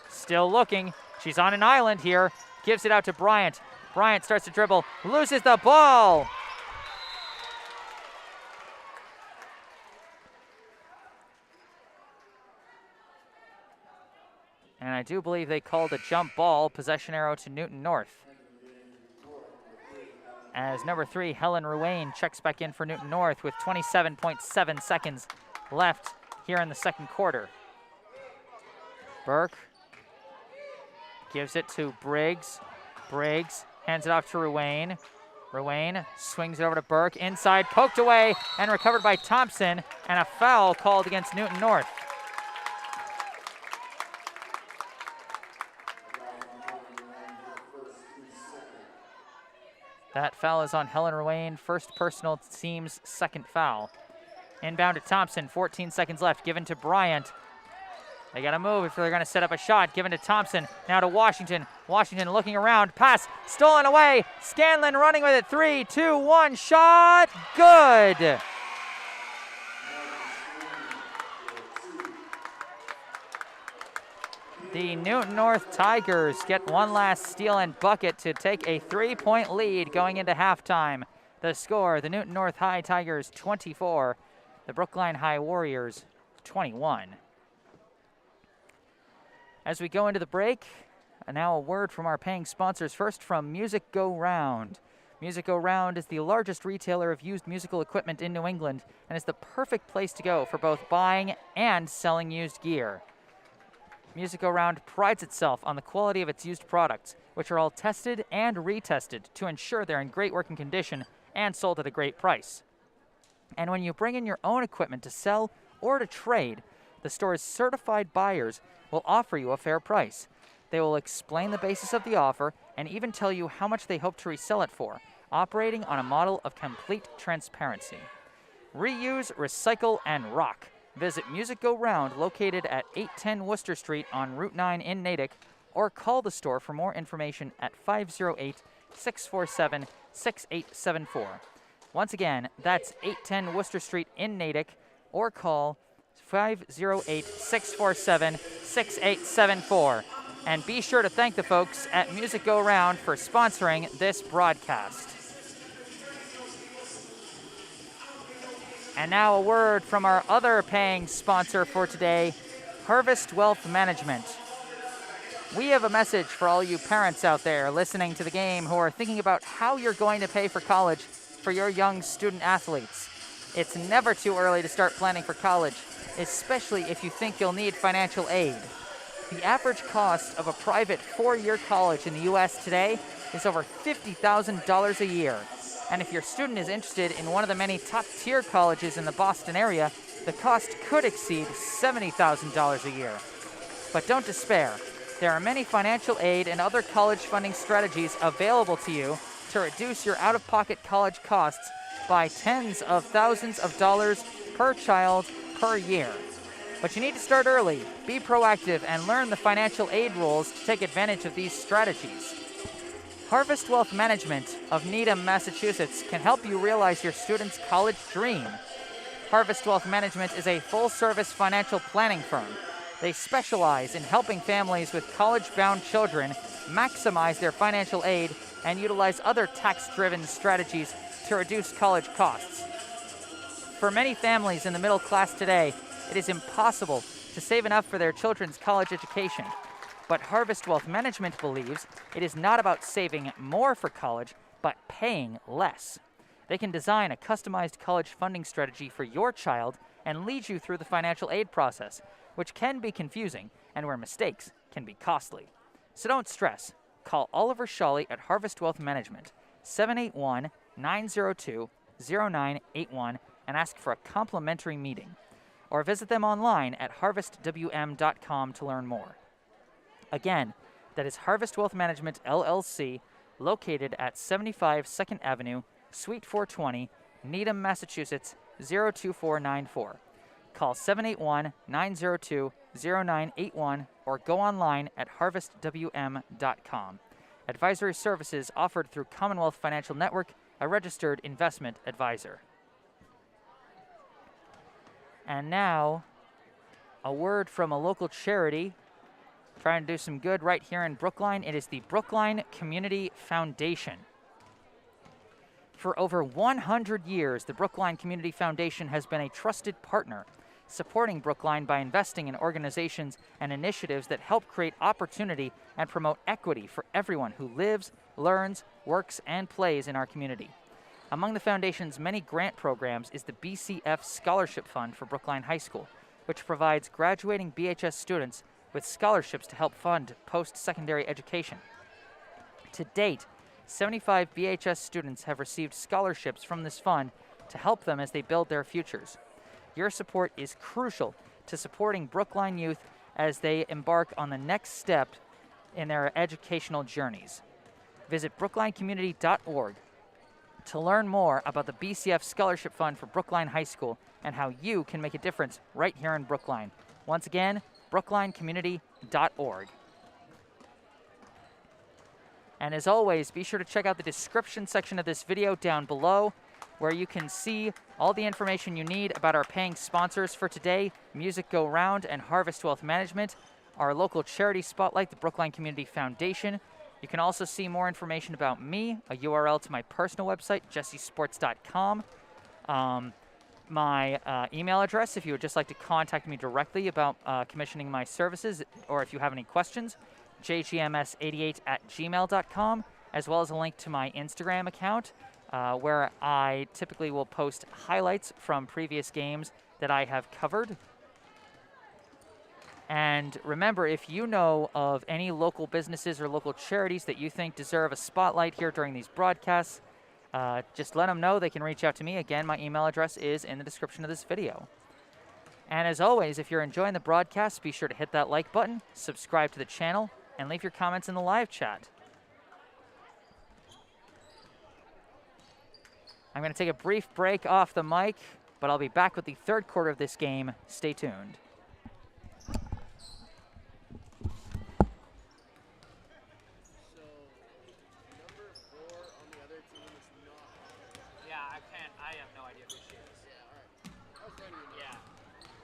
Still looking. She's on an island here. Gives it out to Bryant. Bryant starts to dribble. Loses the ball. And I do believe they called a jump ball, possession arrow to Newton North. As number 3, Helen Ruane, checks back in for Newton North with 27.7 seconds left here in the second quarter. Burke gives it to Briggs. Briggs hands it off to Ruane. Ruane swings it over to Burke. Inside, poked away and recovered by Thompson, and a foul called against Newton North. That foul is on Helen Ruane, first personal team's second foul. Inbound to Thompson, 14 seconds left, given to Bryant. They gotta move if they're gonna set up a shot, given to Thompson, now to Washington. Washington looking around, pass, stolen away. Scanlon running with it, 3, 2, 1, shot, good. The Newton North Tigers get one last steal and bucket to take a 3-point lead going into halftime. The score, the Newton North High Tigers 24, the Brookline High Warriors 21. As we go into the break, now a word from our paying sponsors. First from Music Go Round. Music Go Round is the largest retailer of used musical equipment in New England and is the perfect place to go for both buying and selling used gear. Music Go Round prides itself on the quality of its used products, which are all tested and retested to ensure they're in great working condition and sold at a great price. And when you bring in your own equipment to sell or to trade, the store's certified buyers will offer you a fair price. They will explain the basis of the offer and even tell you how much they hope to resell it for, operating on a model of complete transparency. Reuse, recycle, and rock. Visit Music Go Round, located at 810 Worcester Street on Route 9 in Natick, or call the store for more information at 508-647-6874. Once again, that's 810 Worcester Street in Natick, or call 508-647-6874. And be sure to thank the folks at Music Go Round for sponsoring this broadcast. And now a word from our other paying sponsor for today, Harvest Wealth Management. We have a message for all you parents out there listening to the game who are thinking about how you're going to pay for college for your young student athletes. It's never too early to start planning for college, especially if you think you'll need financial aid. The average cost of a private 4-year college in the U.S. today is over $50,000 a year. And if your student is interested in one of the many top-tier colleges in the Boston area, the cost could exceed $70,000 a year. But don't despair. There are many financial aid and other college funding strategies available to you to reduce your out-of-pocket college costs by tens of thousands of dollars per child per year. But you need to start early, be proactive, and learn the financial aid rules to take advantage of these strategies. Harvest Wealth Management of Needham, Massachusetts can help you realize your student's college dream. Harvest Wealth Management is a full-service financial planning firm. They specialize in helping families with college-bound children maximize their financial aid and utilize other tax-driven strategies to reduce college costs. For many families in the middle class today, it is impossible to save enough for their children's college education. But Harvest Wealth Management believes it is not about saving more for college, but paying less. They can design a customized college funding strategy for your child and lead you through the financial aid process, which can be confusing and where mistakes can be costly. So don't stress. Call Oliver Shawley at Harvest Wealth Management, 781-902-0981, and ask for a complimentary meeting. Or visit them online at harvestwm.com to learn more. Again, that is Harvest Wealth Management, LLC, located at 75 2nd Avenue, Suite 420, Needham, Massachusetts, 02494. Call 781-902-0981 or go online at harvestwm.com. Advisory services offered through Commonwealth Financial Network, a registered investment advisor. And now, a word from a local charity trying to do some good right here in Brookline. It is the Brookline Community Foundation. For over 100 years, the Brookline Community Foundation has been a trusted partner, supporting Brookline by investing in organizations and initiatives that help create opportunity and promote equity for everyone who lives, learns, works, and plays in our community. Among the foundation's many grant programs is the BCF Scholarship Fund for Brookline High School, which provides graduating BHS students with scholarships to help fund post-secondary education. To date, 75 BHS students have received scholarships from this fund to help them as they build their futures. Your support is crucial to supporting Brookline youth as they embark on the next step in their educational journeys. Visit brooklinecommunity.org to learn more about the BCF Scholarship Fund for Brookline High School and how you can make a difference right here in Brookline. Once again, brooklinecommunity.org. And as always, be sure to check out the description section of this video down below, where you can see all the information you need about our paying sponsors for today, Music Go Round and Harvest Wealth Management, our local charity spotlight, the Brookline Community Foundation. You can also see more information about me, a URL to my personal website, jessesports.com. My email address, if you would just like to contact me directly about commissioning my services, or if you have any questions, jgms88@gmail.com, as well as a link to my Instagram account, where I typically will post highlights from previous games that I have covered. And remember, if you know of any local businesses or local charities that you think deserve a spotlight here during these broadcasts, just let them know. They can reach out to me. Again, my email address is in the description of this video. And as always, if you're enjoying the broadcast, be sure to hit that like button, subscribe to the channel, and leave your comments in the live chat. I'm going to take a brief break off the mic, but I'll be back with the third quarter of this game. Stay tuned. Yeah, I have no idea who she is. Yeah, all right. I was letting you know.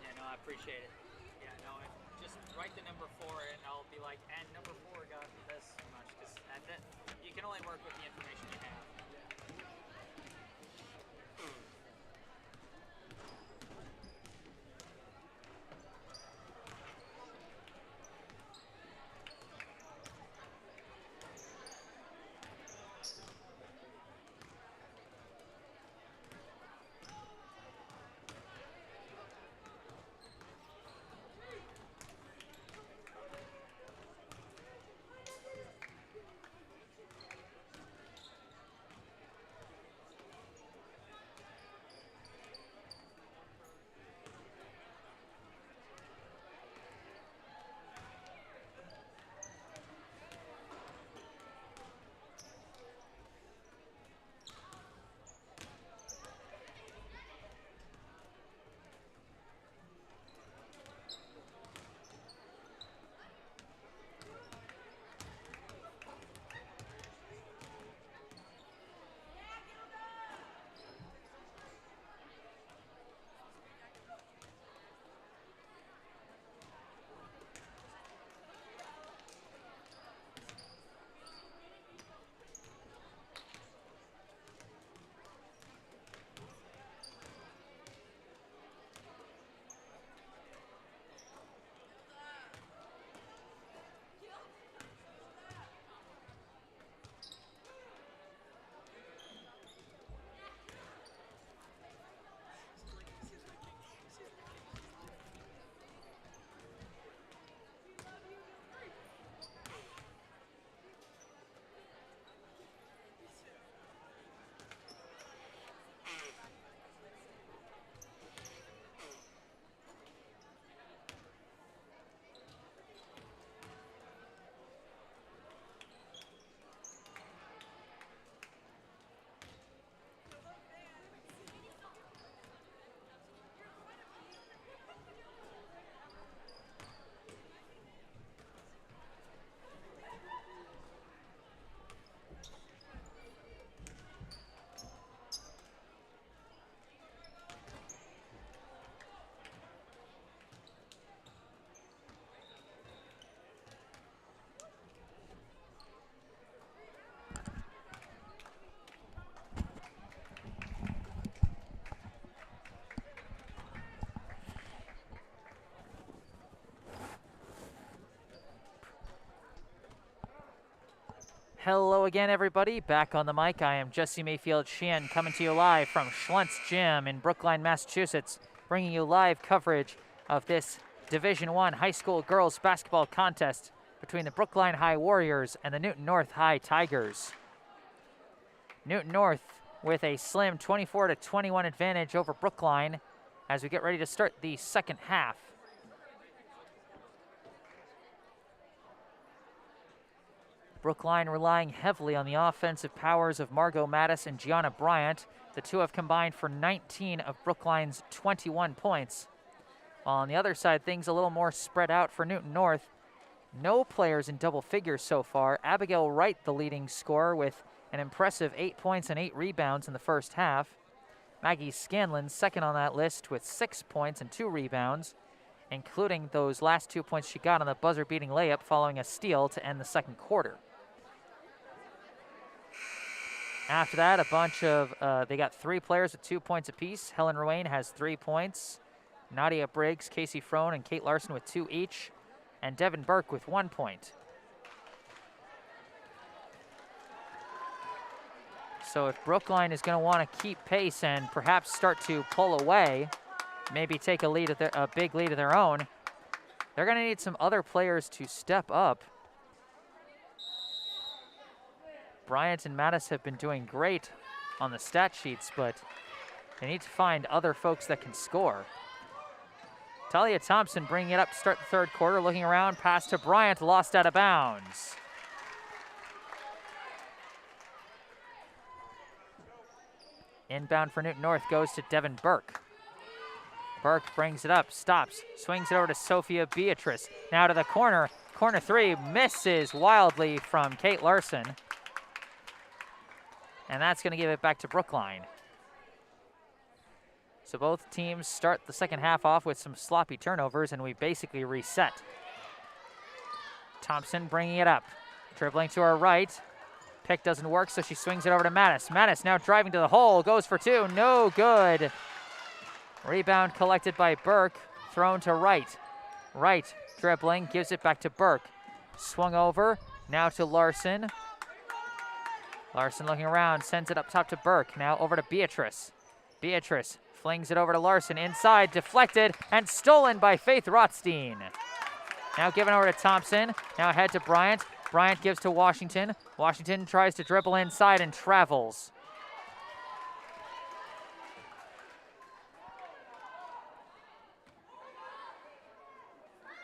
Yeah, no, I appreciate it. Yeah, no, just write the number 4 and I'll be like, and number 4 got this much. Because you can only work with the information you have. Hello again, everybody. Back on the mic, I am Jesse Mayfield-Sheehan, coming to you live from Schluntz Gym in Brookline, Massachusetts, bringing you live coverage of this Division I high school girls basketball contest between the Brookline High Warriors and the Newton North High Tigers. Newton North with a slim 24-21 advantage over Brookline as we get ready to start the second half. Brookline relying heavily on the offensive powers of Margot Mattis and Gianna Bryant. The two have combined for 19 of Brookline's 21 points. While on the other side, things a little more spread out for Newton North. No players in double figures so far. Abigail Wright, the leading scorer, with an impressive 8 points and 8 rebounds in the first half. Maggie Scanlon, second on that list, with 6 points and 2 rebounds, including those last 2 points she got on the buzzer-beating layup following a steal to end the second quarter. After that, a bunch of, they got 3 players with 2 points apiece. Helen Ruane has 3 points. Nadia Briggs, Casey Frone, and Kate Larson with 2 each. And Devin Burke with 1 point. So if Brookline is going to want to keep pace and perhaps start to pull away, maybe take a big lead of their own, They're going to need some other players to step up. Bryant and Mattis have been doing great on the stat sheets, but they need to find other folks that can score. Talia Thompson bringing it up to start the third quarter, looking around, pass to Bryant, lost out of bounds. Inbound for Newton North goes to Devin Burke. Burke brings it up, stops, swings it over to Sophia Beatrice. Now to the corner. Corner three misses wildly from Kate Larson. And that's going to give it back to Brookline. So both teams start the second half off with some sloppy turnovers, and we basically reset. Thompson bringing it up, dribbling to her right. Pick doesn't work, so she swings it over to Mattis. Mattis now driving to the hole, goes for two, no good. Rebound collected by Burke, thrown to right. Right, dribbling, gives it back to Burke. Swung over, now to Larson. Larson looking around, sends it up top to Burke. Now over to Beatrice. Beatrice flings it over to Larson, inside, deflected, and stolen by Faith Rothstein. Now given over to Thompson, now ahead to Bryant. Bryant gives to Washington. Washington tries to dribble inside and travels.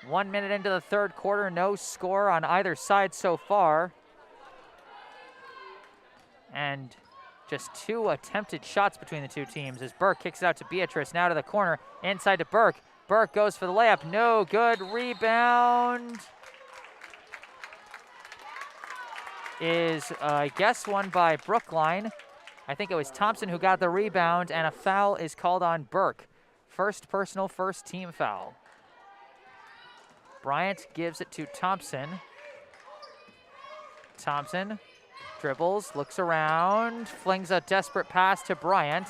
One minute into the third quarter, no score on either side so far. And just two attempted shots between the two teams as Burke kicks it out to Beatrice. Now to the corner, inside to Burke. Burke goes for the layup, no good. Rebound is, I guess, won by Brookline. I think it was Thompson who got the rebound, and a foul is called on Burke. First personal, first team foul. Bryant gives it to Thompson. Thompson dribbles, looks around, flings a desperate pass to Bryant.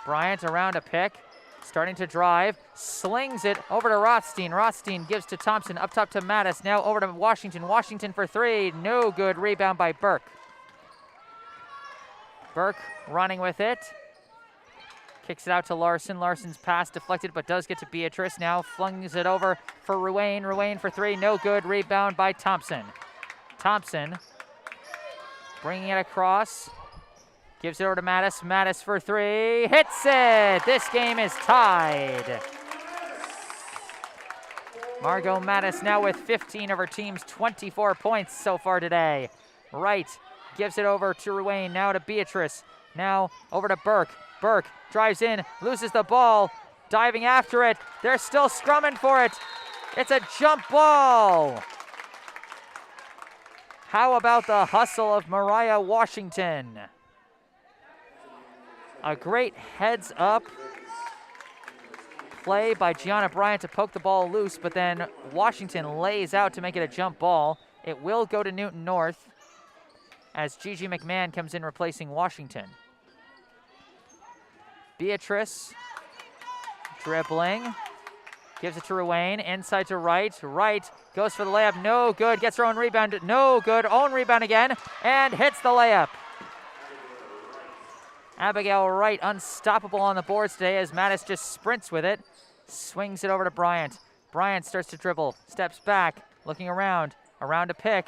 Bryant around a pick, starting to drive, slings it over to Rothstein. Rothstein gives to Thompson, up top to Mattis, now over to Washington. Washington for three, no good. Rebound by Burke. Burke running with it. Kicks it out to Larson. Larson's pass deflected, but does get to Beatrice. Now flings it over for Ruane. Ruane for three, no good. Rebound by Thompson. Thompson bringing it across. Gives it over to Mattis. Mattis for three, hits it. This game is tied. Margot Mattis now with 15 of her team's 24 points so far today. Wright gives it over to Ruane. Now to Beatrice. Now over to Burke. Burke drives in, loses the ball, diving after it. They're still scrumming for it. It's a jump ball. How about the hustle of Mariah Washington? A great heads-up play by Gianna Bryant to poke the ball loose, but then Washington lays out to make it a jump ball. It will go to Newton North as Gigi McMahon comes in replacing Washington. Beatrice dribbling, gives it to Ruane, inside to Wright. Wright goes for the layup, no good, gets her own rebound, no good, own rebound again, and hits the layup. Abigail Wright unstoppable on the boards today as Mattis just sprints with it, swings it over to Bryant. Bryant starts to dribble, steps back, looking around a pick,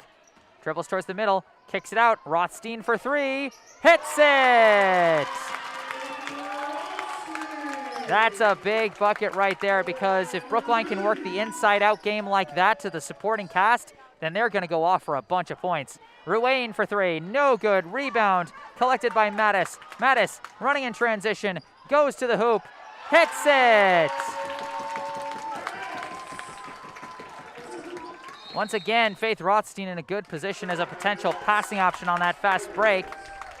dribbles towards the middle, kicks it out, Rothstein for three, hits it! That's a big bucket right there, because if Brookline can work the inside-out game like that to the supporting cast, then they're going to go off for a bunch of points. Ruane for three, no good. Rebound collected by Mattis. Mattis running in transition, goes to the hoop, hits it! Once again, Faith Rothstein in a good position as a potential passing option on that fast break,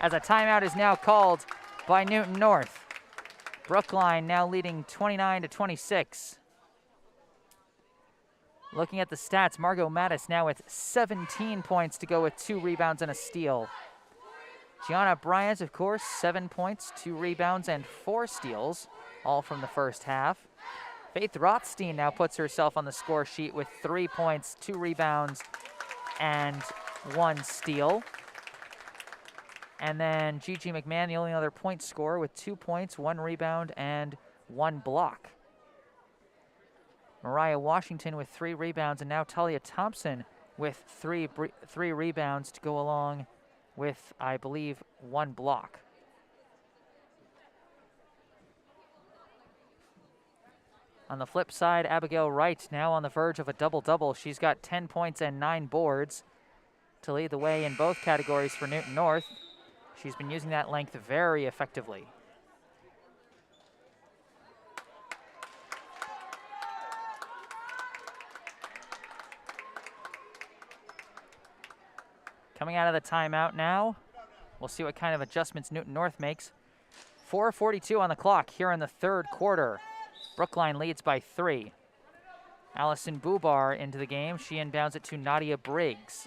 as a timeout is now called by Newton North. Brookline now leading 29-26. Looking at the stats, Margot Mattis now with 17 points to go with 2 rebounds and a steal. Gianna Bryant, of course, 7 points, 2 rebounds, and 4 steals, all from the first half. Faith Rothstein now puts herself on the score sheet with 3 points, 2 rebounds, and 1 steal. And then Gigi McMahon, the only other point scorer, with 2 points, 1 rebound, and 1 block. Mariah Washington with 3 rebounds, and now Talia Thompson with three rebounds to go along with, I believe, 1 block. On the flip side, Abigail Wright now on the verge of a double-double. She's got 10 points and 9 boards to lead the way in both categories for Newton North. She's been using that length very effectively. Coming out of the timeout now. We'll see what kind of adjustments Newton North makes. 4:42 on the clock here in the third quarter. Brookline leads by 3. Allison Bubar into the game. She inbounds it to Nadia Briggs.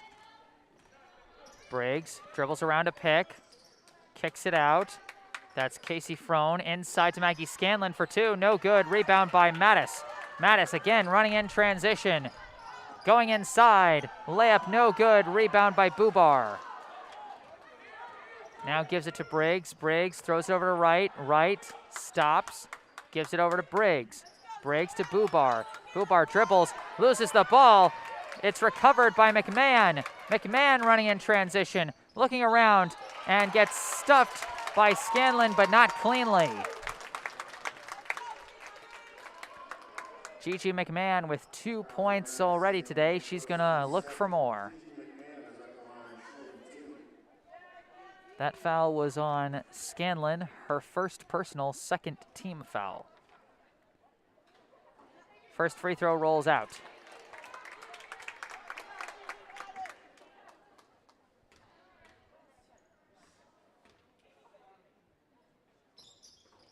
Briggs dribbles around a pick, kicks it out. That's Casey Frone inside to Maggie Scanlon for 2. No good. Rebound by Mattis. Mattis again running in transition. Going inside. Layup no good. Rebound by Bubar. Now gives it to Briggs. Briggs throws it over to Wright. Wright stops. Gives it over to Briggs. Briggs to Bubar. Bubar dribbles. Loses the ball. It's recovered by McMahon. McMahon running in transition. Looking around and gets stuffed by Scanlon, but not cleanly. Gigi McMahon with 2 points already today. She's going to look for more. That foul was on Scanlon, her first personal, second team foul. First free throw rolls out.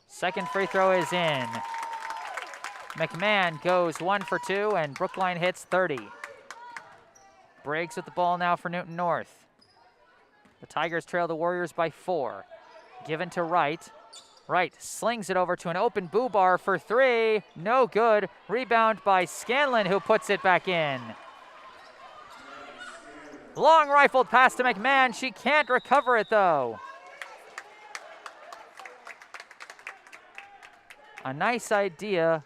Second free throw is in. McMahon goes 1 for 2, and Brookline hits 30. Briggs with the ball now for Newton North. The Tigers trail the Warriors by 4. Given to Wright. Wright slings it over to an open Bubar for 3. No good. Rebound by Scanlon, who puts it back in. Long rifled pass to McMahon. She can't recover it, though. A nice idea.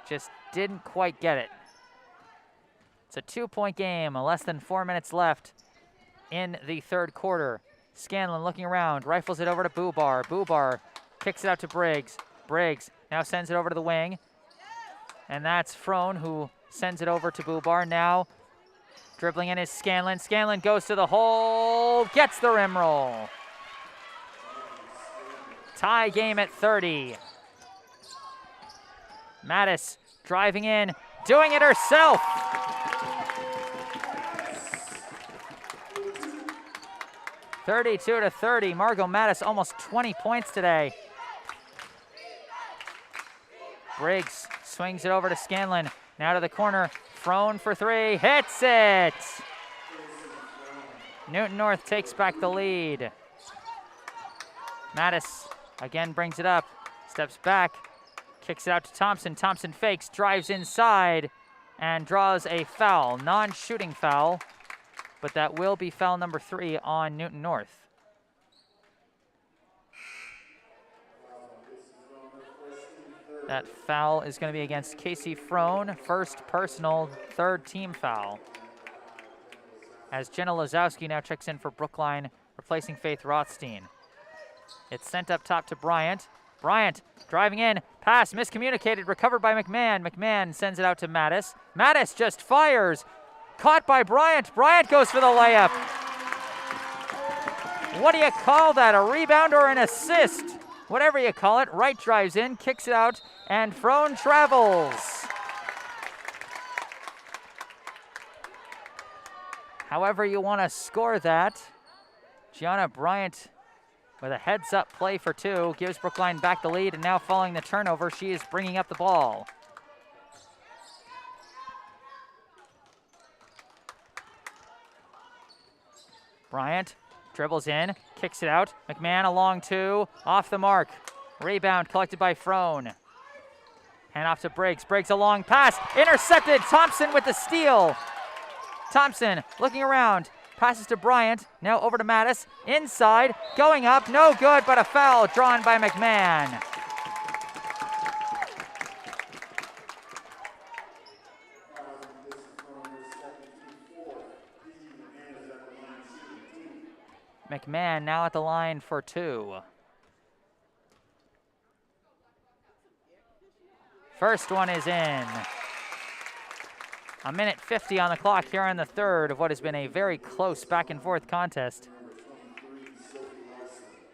Just didn't quite get it. It's a 2-point game, less than 4 minutes left in the third quarter. Scanlon looking around, rifles it over to Bubar. Bubar kicks it out to Briggs. Briggs now sends it over to the wing. And that's Frone who sends it over to Bubar. Now dribbling in is Scanlon. Scanlon goes to the hole, gets the rim roll. Tie game at 30. Mattis driving in, doing it herself. (32-30). Margot Mattis almost 20 points today. Briggs swings it over to Scanlon. Now to the corner. Frone for 3. Hits it. Newton North takes back the lead. Mattis again brings it up. Steps back. Kicks it out to Thompson. Thompson fakes. Drives inside. And draws a foul. Non-shooting foul. But that will be foul number 3 on Newton North. That foul is going to be against Casey Frone. First personal, third team foul. As Jenna Lazowski now checks in for Brookline, replacing Faith Rothstein. It's sent up top to Bryant. Bryant driving in. Pass miscommunicated. Recovered by McMahon. McMahon sends it out to Mattis. Mattis just fires. Caught by Bryant. Bryant goes for the layup. What do you call that? A rebound or an assist? Whatever you call it. Wright drives in, kicks it out, and Frone travels. However you want to score that. Gianna Bryant with a heads-up play for 2 gives Brookline back the lead, and now following the turnover, she is bringing up the ball. Bryant dribbles in, kicks it out. McMahon along 2, off the mark. Rebound collected by Frone. Hand off to Briggs. Briggs a long pass, intercepted. Thompson with the steal. Thompson looking around, passes to Bryant. Now over to Mattis. Inside, going up, no good, but a foul drawn by McMahon. McMahon now at the line for 2. First one is in. A minute 50 on the clock here in the third of what has been a very close back and forth contest.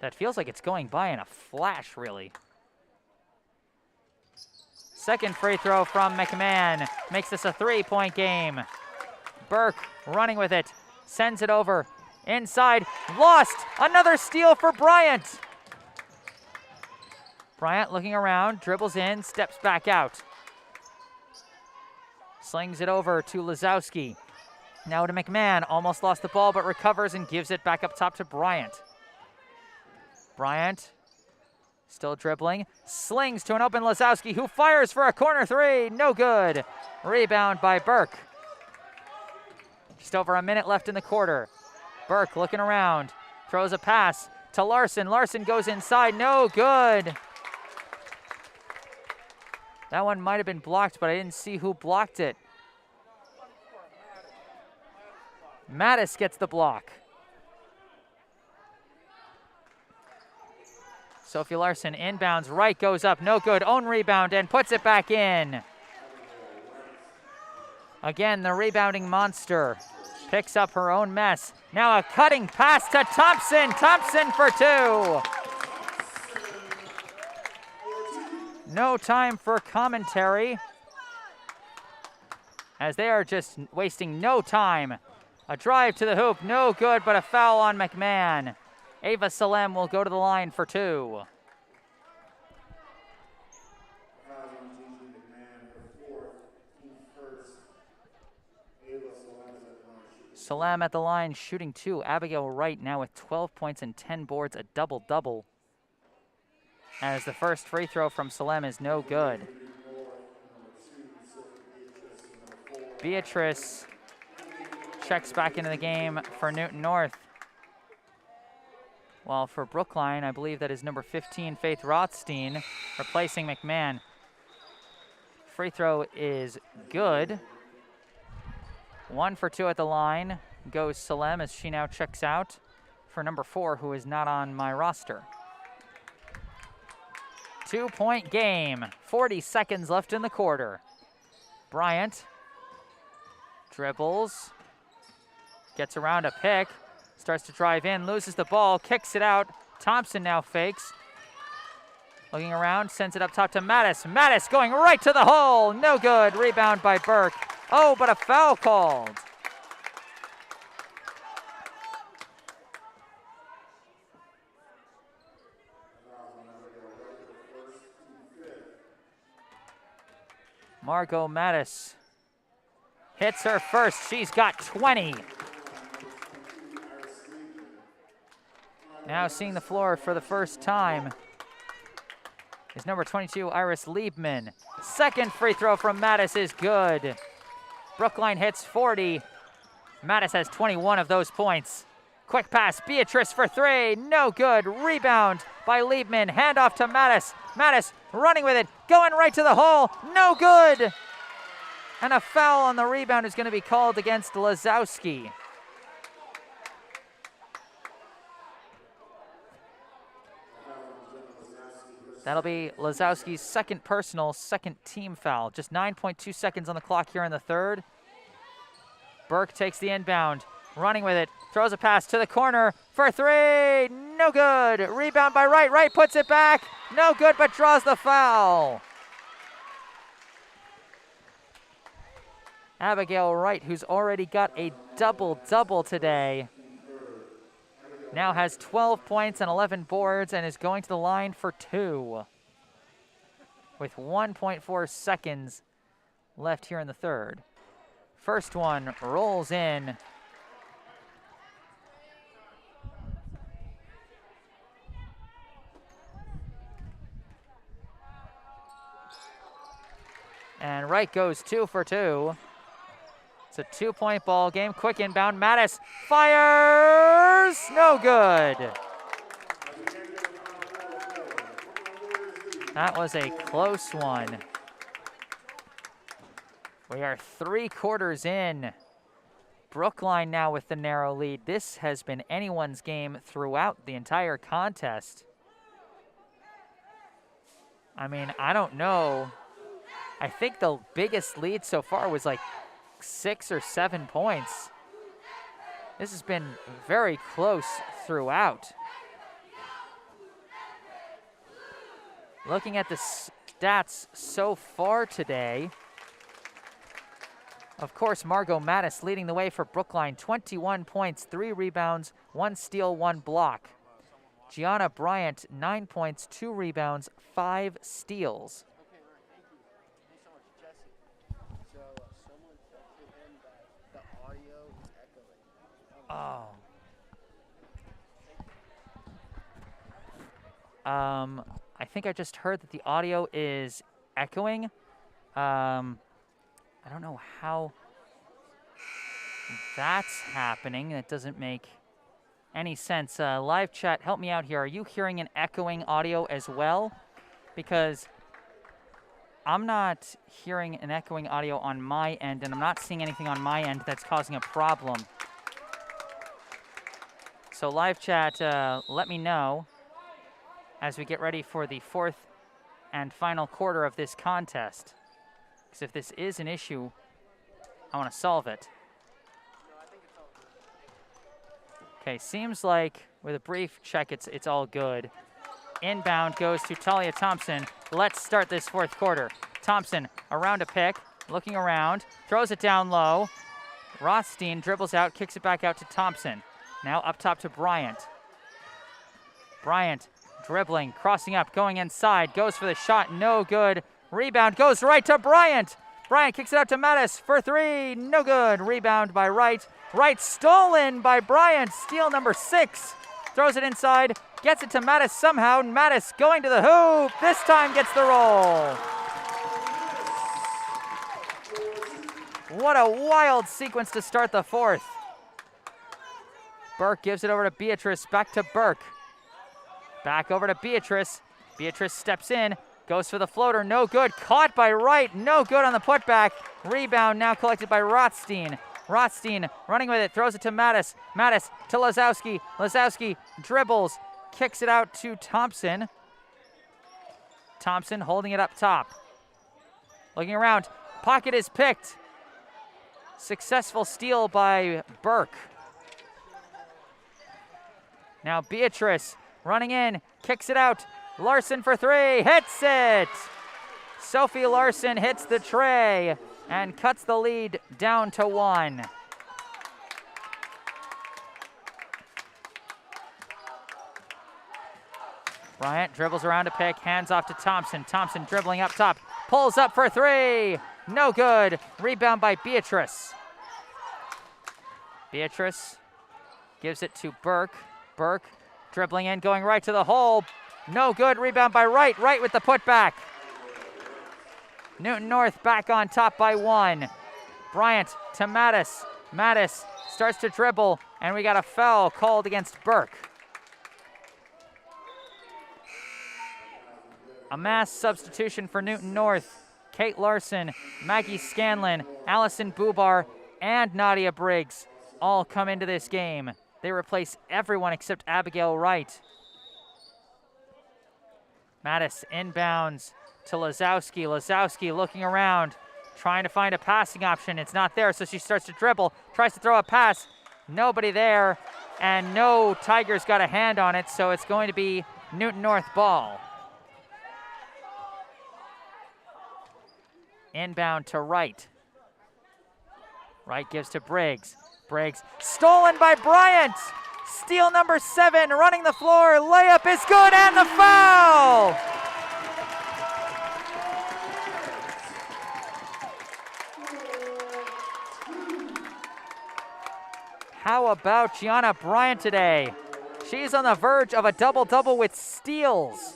That feels like it's going by in a flash, really. Second free throw from McMahon makes this a 3-point game. Burke running with it, sends it over, inside, lost, another steal for Bryant. Bryant looking around, dribbles in, steps back out. Slings it over to Lazowski. Now to McMahon, almost lost the ball but recovers and gives it back up top to Bryant. Bryant still dribbling, slings to an open Lazowski who fires for a corner 3, no good. Rebound by Burke. Just over a minute left in the quarter. Burke looking around, throws a pass to Larson. Larson goes inside, no good. That one might have been blocked, but I didn't see who blocked it. Mattis gets the block. Sophie Larson inbounds, right goes up, no good. Own rebound and puts it back in. Again, the rebounding monster picks up her own mess. Now a cutting pass to Thompson. Thompson for 2. No time for commentary, as they are just wasting no time. A drive to the hoop, no good, but a foul on McMahon. Ava Salem will go to the line for 2. Salem at the line shooting 2. Abigail Wright now with 12 points and 10 boards, a double-double. As the first free throw from Salem is no good. Beatrice checks back into the game for Newton North. While for Brookline, I believe that is number 15, Faith Rothstein, replacing McMahon. Free throw is good. 1 for 2 at the line goes Salem as she now checks out for number 4, who is not on my roster. 2-point game, 40 seconds left in the quarter. Bryant dribbles, gets around a pick, starts to drive in, loses the ball, kicks it out. Thompson now fakes. Looking around, sends it up top to Mattis. Mattis going right to the hole, no good. Rebound by Burke. Oh, but a foul called. Margot Mattis hits her first. She's got 20. Now seeing the floor for the first time is number 22, Iris Liebman. Second free throw from Mattis is good. Brookline hits 40. Mattis has 21 of those points. Quick pass, Beatrice for 3, no good. Rebound by Liebman, handoff to Mattis. Mattis running with it, going right to the hole, no good. And a foul on the rebound is going to be called against Lazowski. That'll be Lazowski's second personal, second team foul. Just 9.2 seconds on the clock here in the third. Burke takes the inbound, running with it, throws a pass to the corner for 3, no good. Rebound by Wright, Wright puts it back, no good, but draws the foul. Abigail Wright, who's already got a double-double today, now has 12 points and 11 boards and is going to the line for 2 with 1.4 seconds left here in the third. First one rolls in. And Wright goes 2 for 2. It's a 2-point ball game. Quick inbound. Mattis fires. No good. That was a close one. We are 3 quarters in. Brookline now with the narrow lead. This has been anyone's game throughout the entire contest. I mean, I don't know. I think the biggest lead so far was like 6 or 7 points. This has been very close throughout. Looking at the stats so far today, of course, Margot Mattis leading the way for Brookline, 21 points, 3 rebounds, 1 steal, 1 block. Gianna Bryant, 9 points, 2 rebounds, 5 steals. Okay, right, thank you. Thanks so much, Jesse. So someone said to him that the audio is echoing. I think I just heard that the audio is echoing. I don't know how that's happening. That doesn't make any sense. Live chat, help me out here. Are you hearing an echoing audio as well? Because I'm not hearing an echoing audio on my end, and I'm not seeing anything on my end that's causing a problem. So live chat, let me know as we get ready for the 4th and final quarter of this contest. Because if this is an issue, I want to solve it. Okay, seems like with a brief check, it's all good. Inbound goes to Talia Thompson. Let's start this 4th quarter. Thompson around a pick, looking around, throws it down low. Rothstein dribbles out, kicks it back out to Thompson. Now up top to Bryant. Bryant dribbling, crossing up, going inside, goes for the shot, no good. Rebound goes right to Bryant. Bryant kicks it out to Mattis for 3, no good. Rebound by Wright. Wright stolen by Bryant, steal number 6. Throws it inside, gets it to Mattis somehow. Mattis going to the hoop, this time gets the roll. What a wild sequence to start the 4th. Burke gives it over to Beatrice, back to Burke. Back over to Beatrice. Beatrice steps in, goes for the floater, no good. Caught by Wright, no good on the putback. Rebound now collected by Rothstein. Rothstein running with it, throws it to Mattis. Mattis to Lazowski. Lazowski dribbles, kicks it out to Thompson. Thompson holding it up top. Looking around, pocket is picked. Successful steal by Burke. Now Beatrice running in, kicks it out. Larson for 3, hits it! Sophie Larson hits the tray and cuts the lead down to 1. Bryant dribbles around a pick, hands off to Thompson. Thompson dribbling up top, pulls up for 3, no good. Rebound by Beatrice. Beatrice gives it to Burke. Burke dribbling in, going right to the hole. No good, rebound by Wright. Wright with the putback. Newton North back on top by 1. Bryant to Mattis. Mattis starts to dribble, and we got a foul called against Burke. A mass substitution for Newton North. Kate Larson, Maggie Scanlon, Allison Bubar, and Nadia Briggs all come into this game. They replace everyone except Abigail Wright. Mattis inbounds to Lazowski. Lazowski looking around, trying to find a passing option. It's not there, so she starts to dribble, tries to throw a pass. Nobody there, and no Tigers got a hand on it, so it's going to be Newton North ball. Inbound to Wright. Wright gives to Briggs. Briggs stolen by Bryant. Steal number 7, running the floor. Layup is good, and the foul. How about Gianna Bryant today? She's on the verge of a double-double with steals,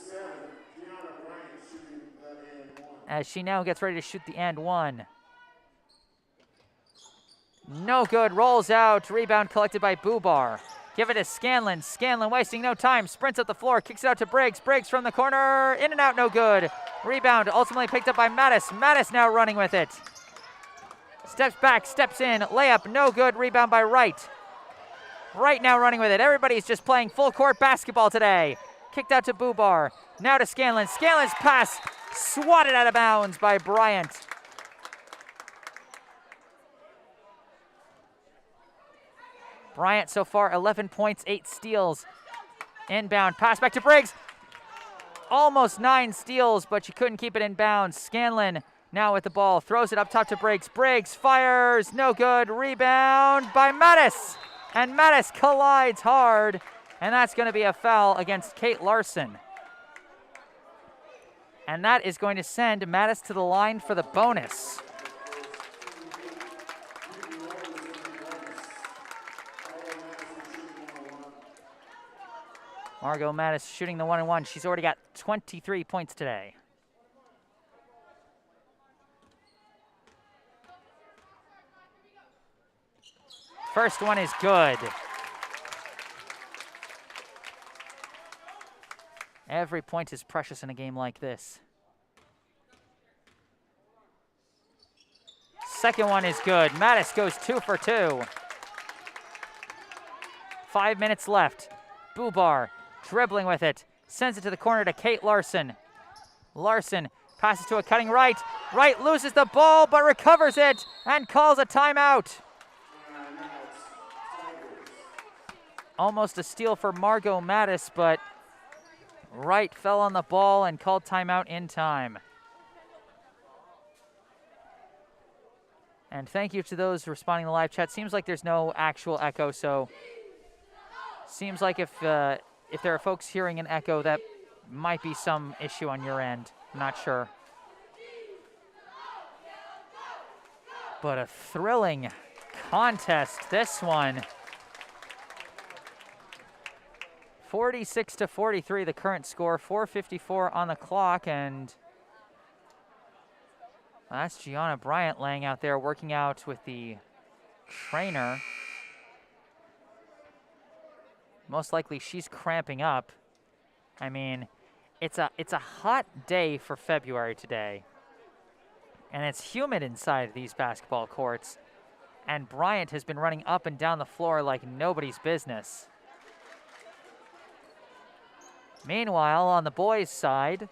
as she now gets ready to shoot the and 1. No good, rolls out, rebound collected by Bubar. Give it to Scanlon. Scanlon wasting no time, sprints up the floor, kicks it out to Briggs. Briggs from the corner, in and out, no good. Rebound ultimately picked up by Mattis. Mattis now running with it. Steps back, steps in, layup, no good, rebound by Wright. Wright now running with it. Everybody's just playing full court basketball today. Kicked out to Bubar. Now to Scanlon. Scanlon's pass swatted out of bounds by Bryant. Bryant so far 11 points, 8 steals. Inbound, pass back to Briggs. Almost 9 steals, but she couldn't keep it in bounds. Scanlon now with the ball, throws it up top to Briggs. Briggs fires, no good. Rebound by Mattis. And Mattis collides hard, and that's going to be a foul against Kate Larson. And that is going to send Mattis to the line for the bonus. Margot Mattis shooting the 1-and-1. She's already got 23 points today. First one is good. Every point is precious in a game like this. Second one is good. Mattis goes 2 for 2. 5 minutes left. Bubar dribbling with it. Sends it to the corner to Kate Larson. Larson passes to a cutting Wright. Wright loses the ball but recovers it and calls a timeout. Almost a steal for Margot Mattis, but Wright fell on the ball and called timeout in time. And thank you to those responding to the live chat. Seems like there's no actual echo, so seems like if there are folks hearing an echo, that might be some issue on your end. I'm not sure. But a thrilling contest, this one. 46-43, the current score. 4:54 on the clock, and that's Gianna Bryant laying out there, working out with the trainer. Most likely she's cramping up. I mean, it's a hot day for February today. And it's humid inside these basketball courts. And Bryant has been running up and down the floor like nobody's business. Meanwhile, on the boys' side,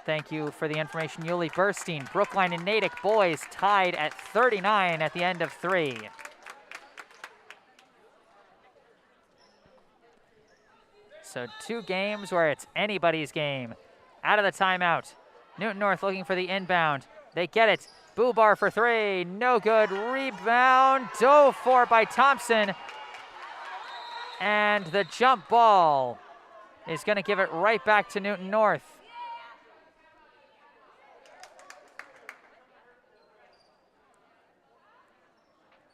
thank you for the information, Yuli Burstein. Brookline and Natick boys tied at 39 at the end of 3. So 2 games where it's anybody's game. Out of the timeout. Newton North looking for the inbound. They get it. Bubar for 3. No good. Rebound. Dove for by Thompson. And the jump ball is going to give it right back to Newton North.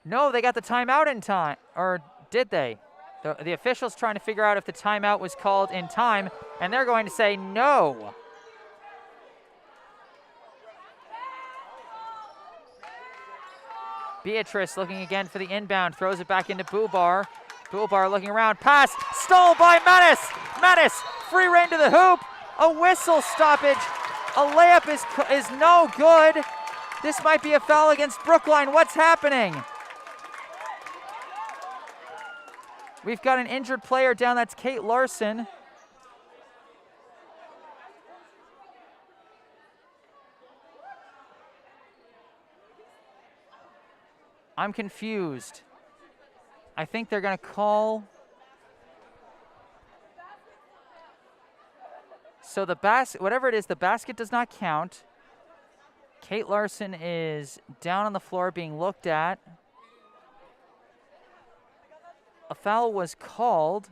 No, they got the timeout in time. Or did they? The officials trying to figure out if the timeout was called in time, and they're going to say no. Beatrice looking again for the inbound, throws it back into Bubar. Bubar looking around, pass, stole by Mattis. Mattis, free rein to the hoop, a whistle stoppage. A layup is no good. This might be a foul against Brookline. What's happening? We've got an injured player down, that's Kate Larson. I'm confused. I think they're going to call. So the whatever it is, the basket does not count. Kate Larson is down on the floor being looked at. A foul was called.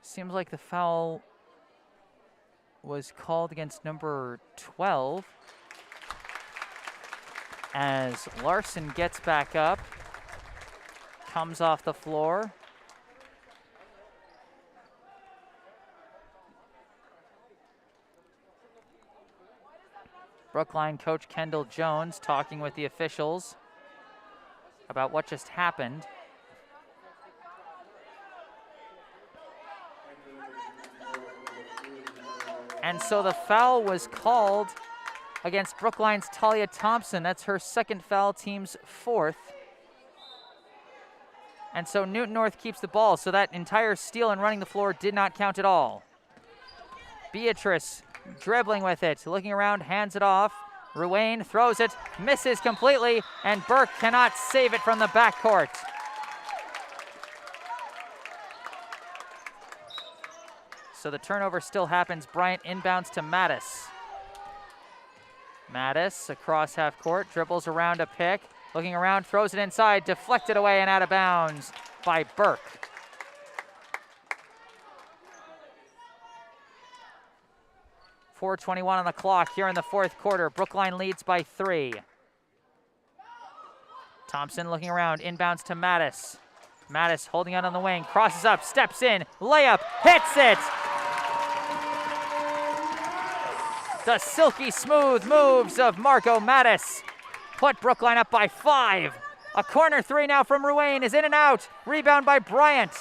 Seems like the foul was called against number 12 as Larson gets back up, comes off the floor. Brookline coach Kendall Jones talking with the officials. about what just happened. And so the foul was called against Brookline's Talia Thompson. That's her second foul, team's fourth. And so Newton North keeps the ball, so that entire steal and running the floor did not count at all. Beatrice dribbling with it, looking around, hands it off. Ruane throws it, misses completely, and Burke cannot save it from the backcourt. So the turnover still happens. Bryant inbounds to Mattis. Mattis across half court, dribbles around a pick, looking around, throws it inside, deflected away and out of bounds by Burke. .4:21 on the clock here in the fourth quarter. Brookline leads by 3. Thompson looking around, inbounds to Mattis. Mattis holding out on the wing, crosses up, steps in, layup, hits it! The silky smooth moves of Marco Mattis put Brookline up by 5. A corner 3 now from Ruane is in and out. Rebound by Bryant.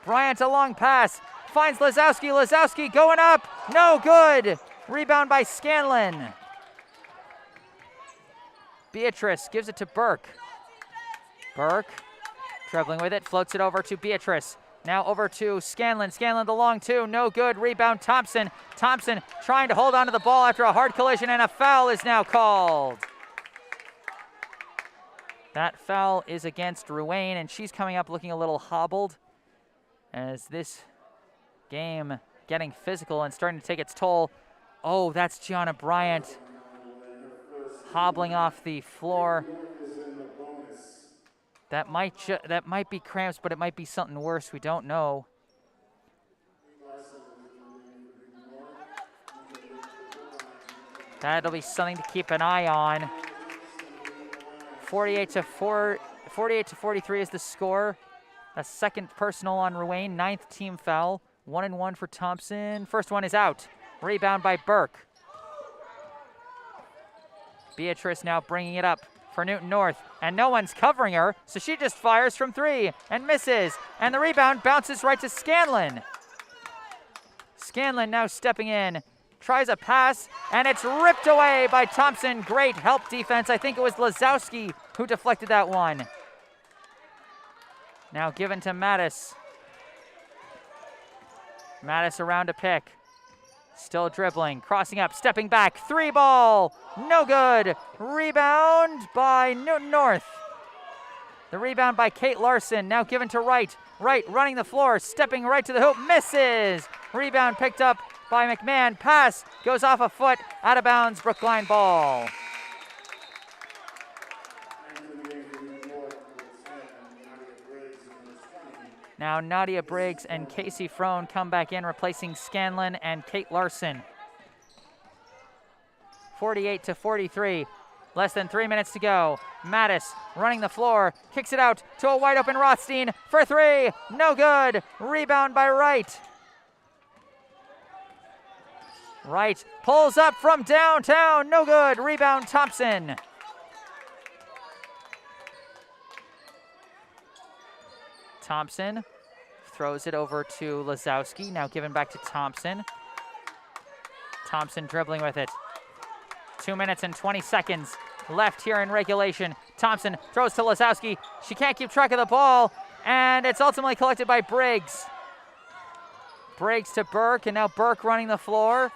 Bryant a long pass. Finds Lazowski. Lazowski going up. No good. Rebound by Scanlon. Beatrice gives it to Burke. Burke dribbling with it. Floats it over to Beatrice. Now over to Scanlon. Scanlon the long 2. No good. Rebound Thompson. Thompson trying to hold on to the ball after a hard collision, and a foul is now called. That foul is against Ruane, and she's coming up looking a little hobbled as this game getting physical and starting to take its toll. Oh, that's Gianna Bryant hobbling off the floor. That might be cramps, but it might be something worse. We don't know. That'll be something to keep an eye on. 48 to 43 is the score. A second personal on Ruane, 9th team foul. 1-1 for Thompson. First one is out. Rebound by Burke. Beatrice now bringing it up for Newton North, and no one's covering her, so she just fires from 3 and misses, and the rebound bounces right to Scanlon. Scanlon now stepping in, tries a pass, and it's ripped away by Thompson. Great help defense. I think it was Lazowski who deflected that one. Now given to Mattis. Mattis around a pick. Still dribbling, crossing up, stepping back, 3 ball, no good. Rebound by Newton North. The rebound by Kate Larson, now given to Wright. Wright running the floor, stepping right to the hoop, misses. Rebound picked up by McMahon, pass goes off a foot, out of bounds, Brookline ball. Now Nadia Briggs and Casey Frone come back in, replacing Scanlon and Kate Larson. 48 to 43, less than 3 minutes to go. Mattis running the floor, kicks it out to a wide open Rothstein for 3, no good. Rebound by Wright. Wright pulls up from downtown, no good. Rebound Thompson. Thompson throws it over to Lazowski, now given back to Thompson. Thompson dribbling with it. 2 minutes and 20 seconds left here in regulation. Thompson throws to Lazowski. She can't keep track of the ball, and it's ultimately collected by Briggs. Briggs to Burke, and now Burke running the floor.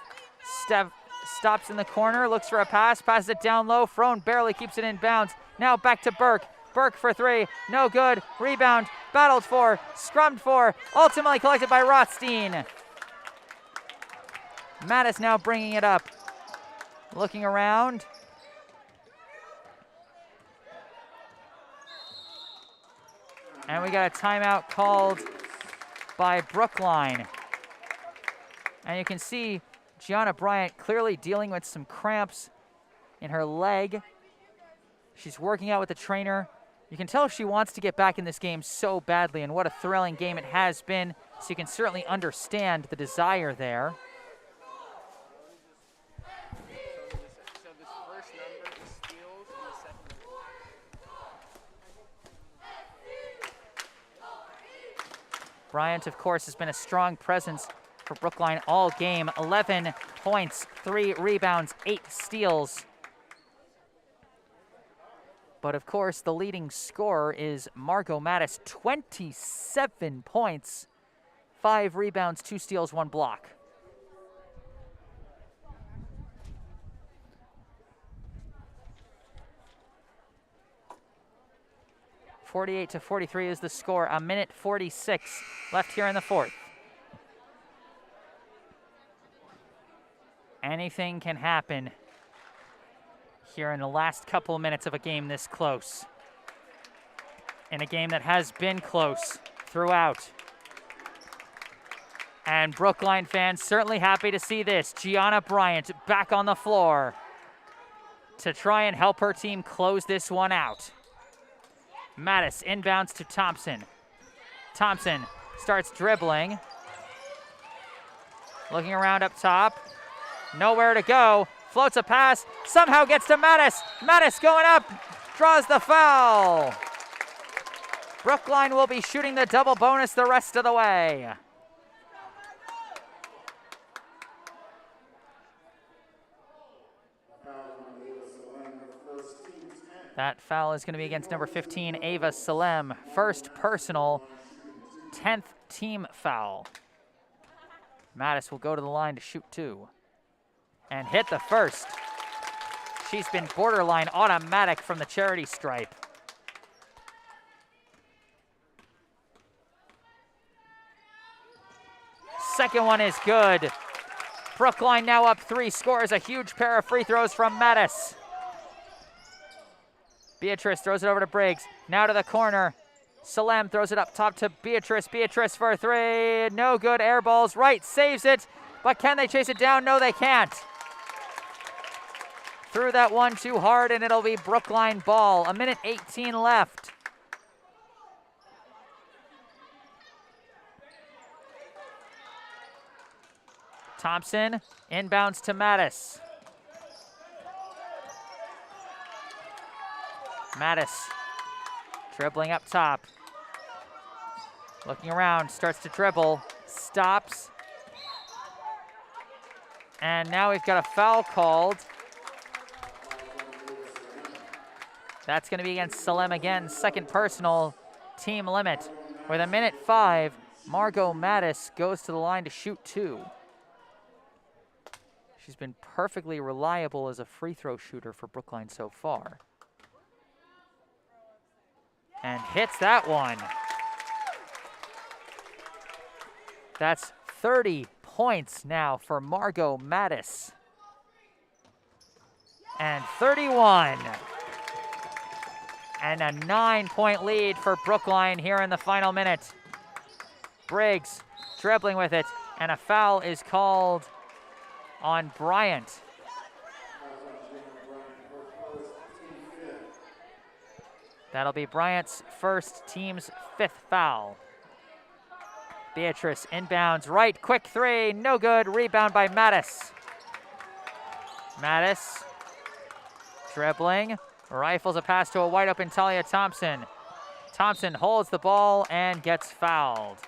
Stops in the corner, looks for a pass, passes it down low. Frone barely keeps it in bounds. Now back to Burke. Burke for 3, no good. Rebound, battled for, scrummed for, ultimately collected by Rothstein. Mattis now bringing it up. Looking around. And we got a timeout called by Brookline. And you can see Gianna Bryant clearly dealing with some cramps in her leg. She's working out with the trainer. You can tell she wants to get back in this game so badly, and what a thrilling game it has been. So you can certainly understand the desire there. So this first number, the steals in the second Bryant, of course, has been a strong presence for Brookline all game. 11 points, 3 rebounds, 8 steals. But of course, the leading scorer is Margot Mattis, 27 points, 5 rebounds, 2 steals, 1 block. (48-43) is the score. 1:46 left here in the fourth. Anything can happen here in the last couple of minutes of a game this close. In a game that has been close throughout. And Brookline fans certainly happy to see this. Gianna Bryant back on the floor to try and help her team close this one out. Mattis inbounds to Thompson. Thompson starts dribbling. Looking around up top. Nowhere to go. Floats a pass. Somehow gets to Mattis. Mattis going up. Draws the foul. Brookline will be shooting the double bonus the rest of the way. That foul is going to be against number 15, Ava Salem. First personal, 10th team foul. Mattis will go to the line to shoot 2. And hit the first. She's been borderline automatic from the charity stripe. Second one is good. Brookline now up 3, scores a huge pair of free throws from Mattis. Beatrice throws it over to Briggs. Now to the corner. Salem throws it up top to Beatrice. Beatrice for 3. No good. Air balls. Wright saves it. But can they chase it down? No, they can't. Threw that one too hard, and it'll be Brookline ball. 1:18 left. Thompson inbounds to Mattis. Mattis dribbling up top. Looking around, starts to dribble, stops. And now we've got a foul called. That's going to be against Salem again. Second personal, team limit. With 1:05, Margot Mattis goes to the line to shoot 2. She's been perfectly reliable as a free throw shooter for Brookline so far. And hits that one. That's 30 points now for Margot Mattis. And 31. And a 9-point lead for Brookline here in the final minute. Briggs dribbling with it, and a foul is called on Bryant. That'll be Bryant's first, team's 5th foul. Beatrice inbounds right, quick 3, no good, rebound by Mattis. Mattis dribbling, rifles a pass to a wide open Talia Thompson. Thompson holds the ball and gets fouled.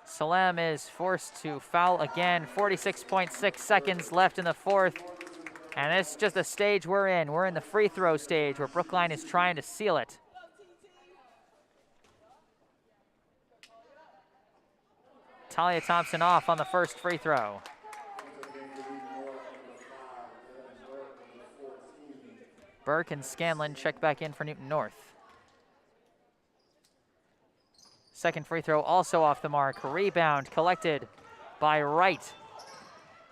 Salem is forced to foul again. 46.6 seconds left in the fourth. And this is just the stage we're in. We're in the free throw stage where Brookline is trying to seal it. Talia Thompson off on the first free throw. Burke and Scanlon check back in for Newton North. Second free throw also off the mark. Rebound collected by Wright.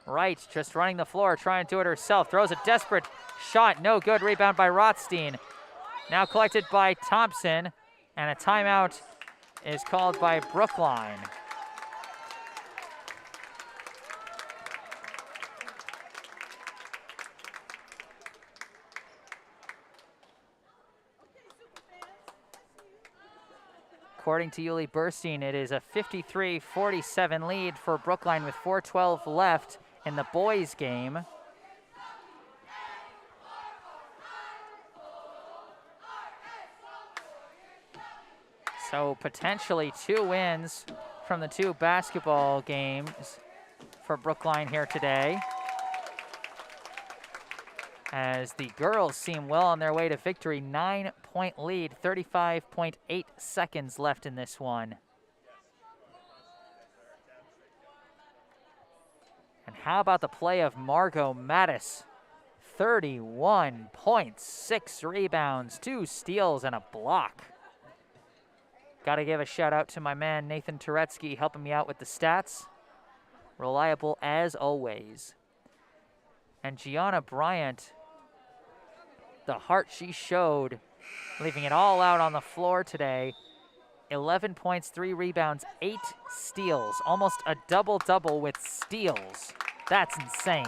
Wright just running the floor, trying to do it herself. Throws a desperate shot, no good. Rebound by Rothstein. Now collected by Thompson, and a timeout is called by Brookline. According to Yuli Burstein, it is a 53-47 lead for Brookline with 4:12 left in the boys' game. So potentially 2 wins from the 2 basketball games for Brookline here today, as the girls seem well on their way to victory. 9-point lead, 35.8 seconds left in this one. And how about the play of Margot Mattis? 31 points, 6 rebounds, 2 steals, and a block. Got to give a shout out to my man Nathan Turetsky helping me out with the stats. Reliable as always. And Gianna Bryant, the heart she showed, leaving it all out on the floor today. 11 points, 3 rebounds, 8 steals. Almost a double-double with steals. That's insane.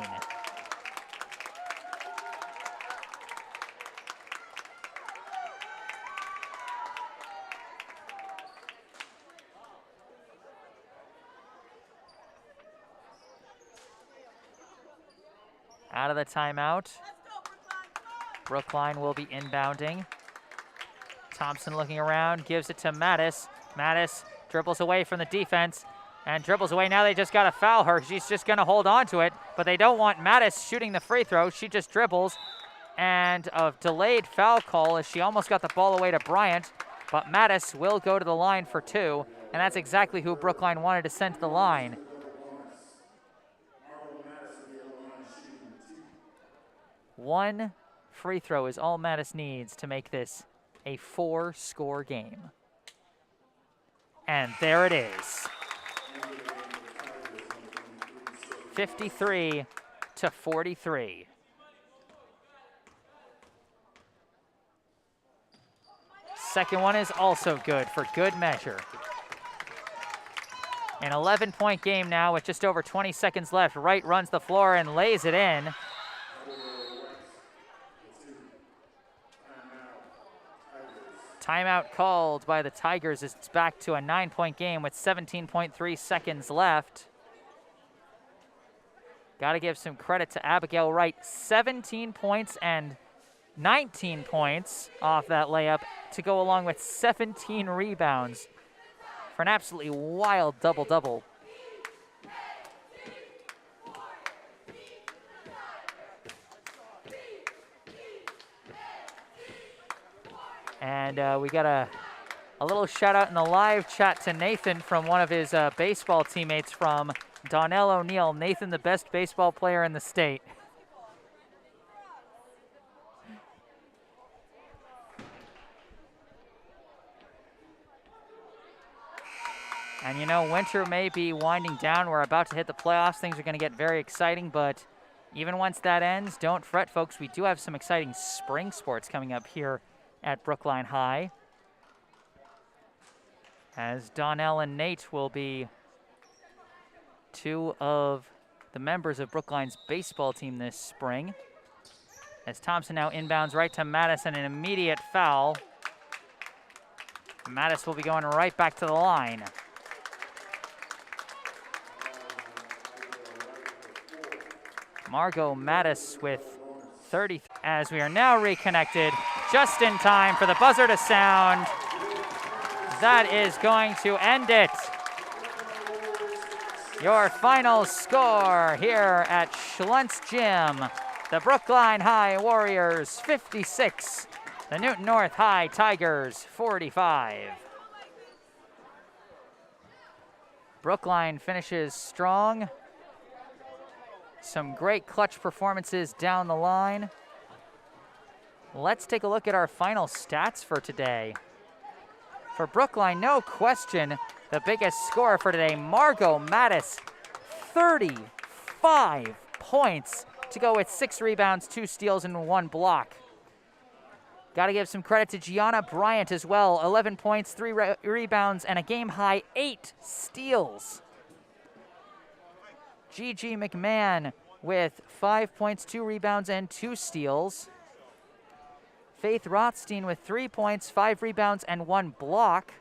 Out of the timeout. Brookline will be inbounding. Thompson looking around, gives it to Mattis. Mattis dribbles away from the defense and dribbles away. Now they just got to foul her. She's just going to hold on to it, but they don't want Mattis shooting the free throw. She just dribbles, and a delayed foul call as she almost got the ball away to Bryant, but Mattis will go to the line for 2, and that's exactly who Brookline wanted to send to the line. One free throw is all Mattis needs to make this a 4-score game. And there it is. 53-43. Second one is also good for good measure. An 11-point game now with just over 20 seconds left. Wright runs the floor and lays it in. Timeout called by the Tigers as it's back to a 9-point game with 17.3 seconds left. Got to give some credit to Abigail Wright. 17 points and 19 points off that layup to go along with 17 rebounds for an absolutely wild double-double. And we got a little shout out in the live chat to Nathan from one of his baseball teammates from Donnell O'Neill. Nathan, the best baseball player in the state. And you know, winter may be winding down. We're about to hit the playoffs. Things are going to get very exciting, but even once that ends, don't fret, folks. We do have some exciting spring sports coming up here at Brookline High, as Donnell and Nate will be 2 of the members of Brookline's baseball team this spring. As Thompson now inbounds right to Mattis, and an immediate foul. Mattis will be going right back to the line. Margot Mattis with 30, as we are now reconnected just in time for the buzzer to sound. That is going to end it. Your final score here at Schlentz Gym. The Brookline High Warriors 56, the Newton North High Tigers 45. Brookline finishes strong. Some great clutch performances down the line. Let's take a look at our final stats for today. For Brookline, no question, the biggest scorer for today, Margot Mattis, 35 points to go with 6 rebounds, 2 steals, and 1 block. Got to give some credit to Gianna Bryant as well, 11 points, 3 rebounds, and a game-high 8 steals. Gigi McMahon with 5 points, 2 rebounds, and 2 steals. Faith Rothstein with 3 points, 5 rebounds, and 1 block.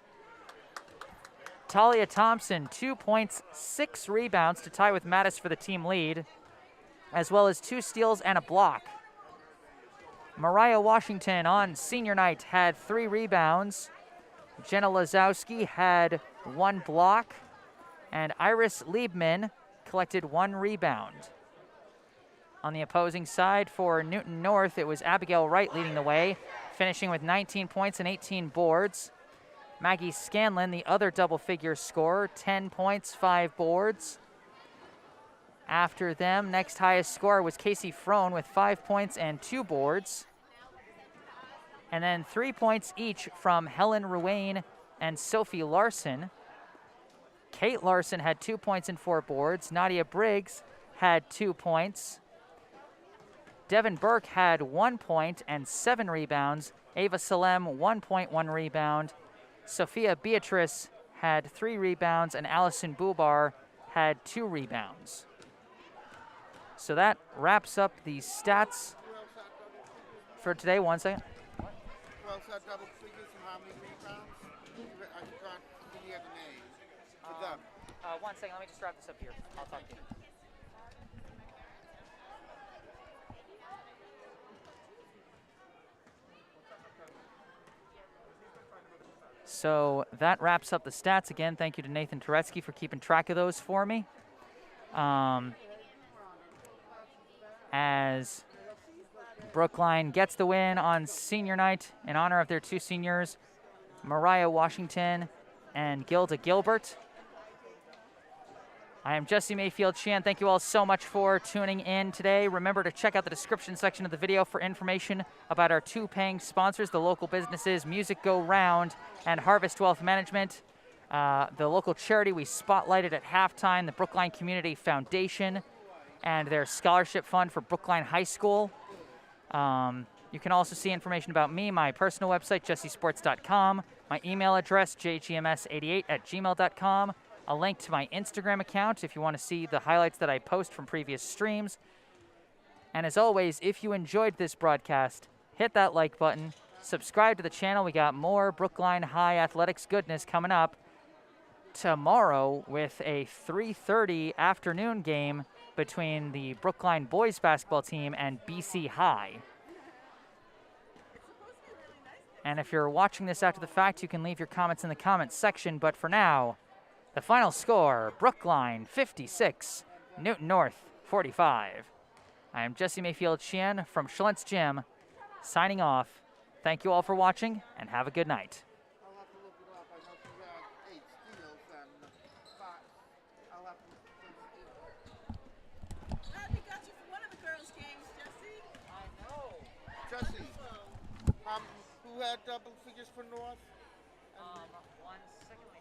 Talia Thompson, 2 points, 6 rebounds to tie with Mattis for the team lead, as well as 2 steals and a block. Mariah Washington on senior night had 3 rebounds, Jenna Lazowski had 1 block, and Iris Liebman collected 1 rebound. On the opposing side for Newton North, it was Abigail Wright leading the way, finishing with 19 points and 18 boards. Maggie Scanlon, the other double-figure scorer, 10 points, 5 boards. After them, next highest scorer was Casey Frone with 5 points and 2 boards. And then 3 points each from Helen Ruane and Sophie Larson. Kate Larson had 2 points and 4 boards. Nadia Briggs had 2 points. Devin Burke had 1 point and 7 rebounds. Ava Salem, 1 point, 1 rebound. Sophia Beatrice had 3 rebounds, and Allison Bubar had 2 rebounds. So that wraps up the stats for today. 1 second. Who else had double figures and how many rebounds? I can't hear the names. For them. 1 second, let me just wrap this up here. I'll talk to you. So that wraps up the stats. Again, thank you to Nathan Turetsky for keeping track of those for me. As Brookline gets the win on senior night in honor of their 2 seniors, Mariah Washington and Gilda Gilbert. I am Jesse Mayfield-Sheehan. Thank you all so much for tuning in today. Remember to check out the description section of the video for information about our 2 paying sponsors, the local businesses Music Go Round and Harvest Wealth Management. The local charity we spotlighted at halftime, the Brookline Community Foundation, and their scholarship fund for Brookline High School. You can also see information about me, my personal website, jessesports.com, my email address, jgms88@gmail.com, a link to my Instagram account if you want to see the highlights that I post from previous streams. And as always, if you enjoyed this broadcast, hit that like button, subscribe to the channel. We got more Brookline High athletics goodness coming up tomorrow with a 3:30 afternoon game between the Brookline boys basketball team and BC High. And if you're watching this after the fact, you can leave your comments in the comments section. But for now, the final score, Brookline 56, Newton North 45. I am Jesse Mayfield-Sheehan from Schlentz Gym, signing off. Thank you all for watching, and have a good night. I'll have to look it up. I know she had 8 steals and 5. I'll have to look it up. Glad we got you for one of the girls' games, Jesse. I know. Jesse, who had double figures for North? 1 second.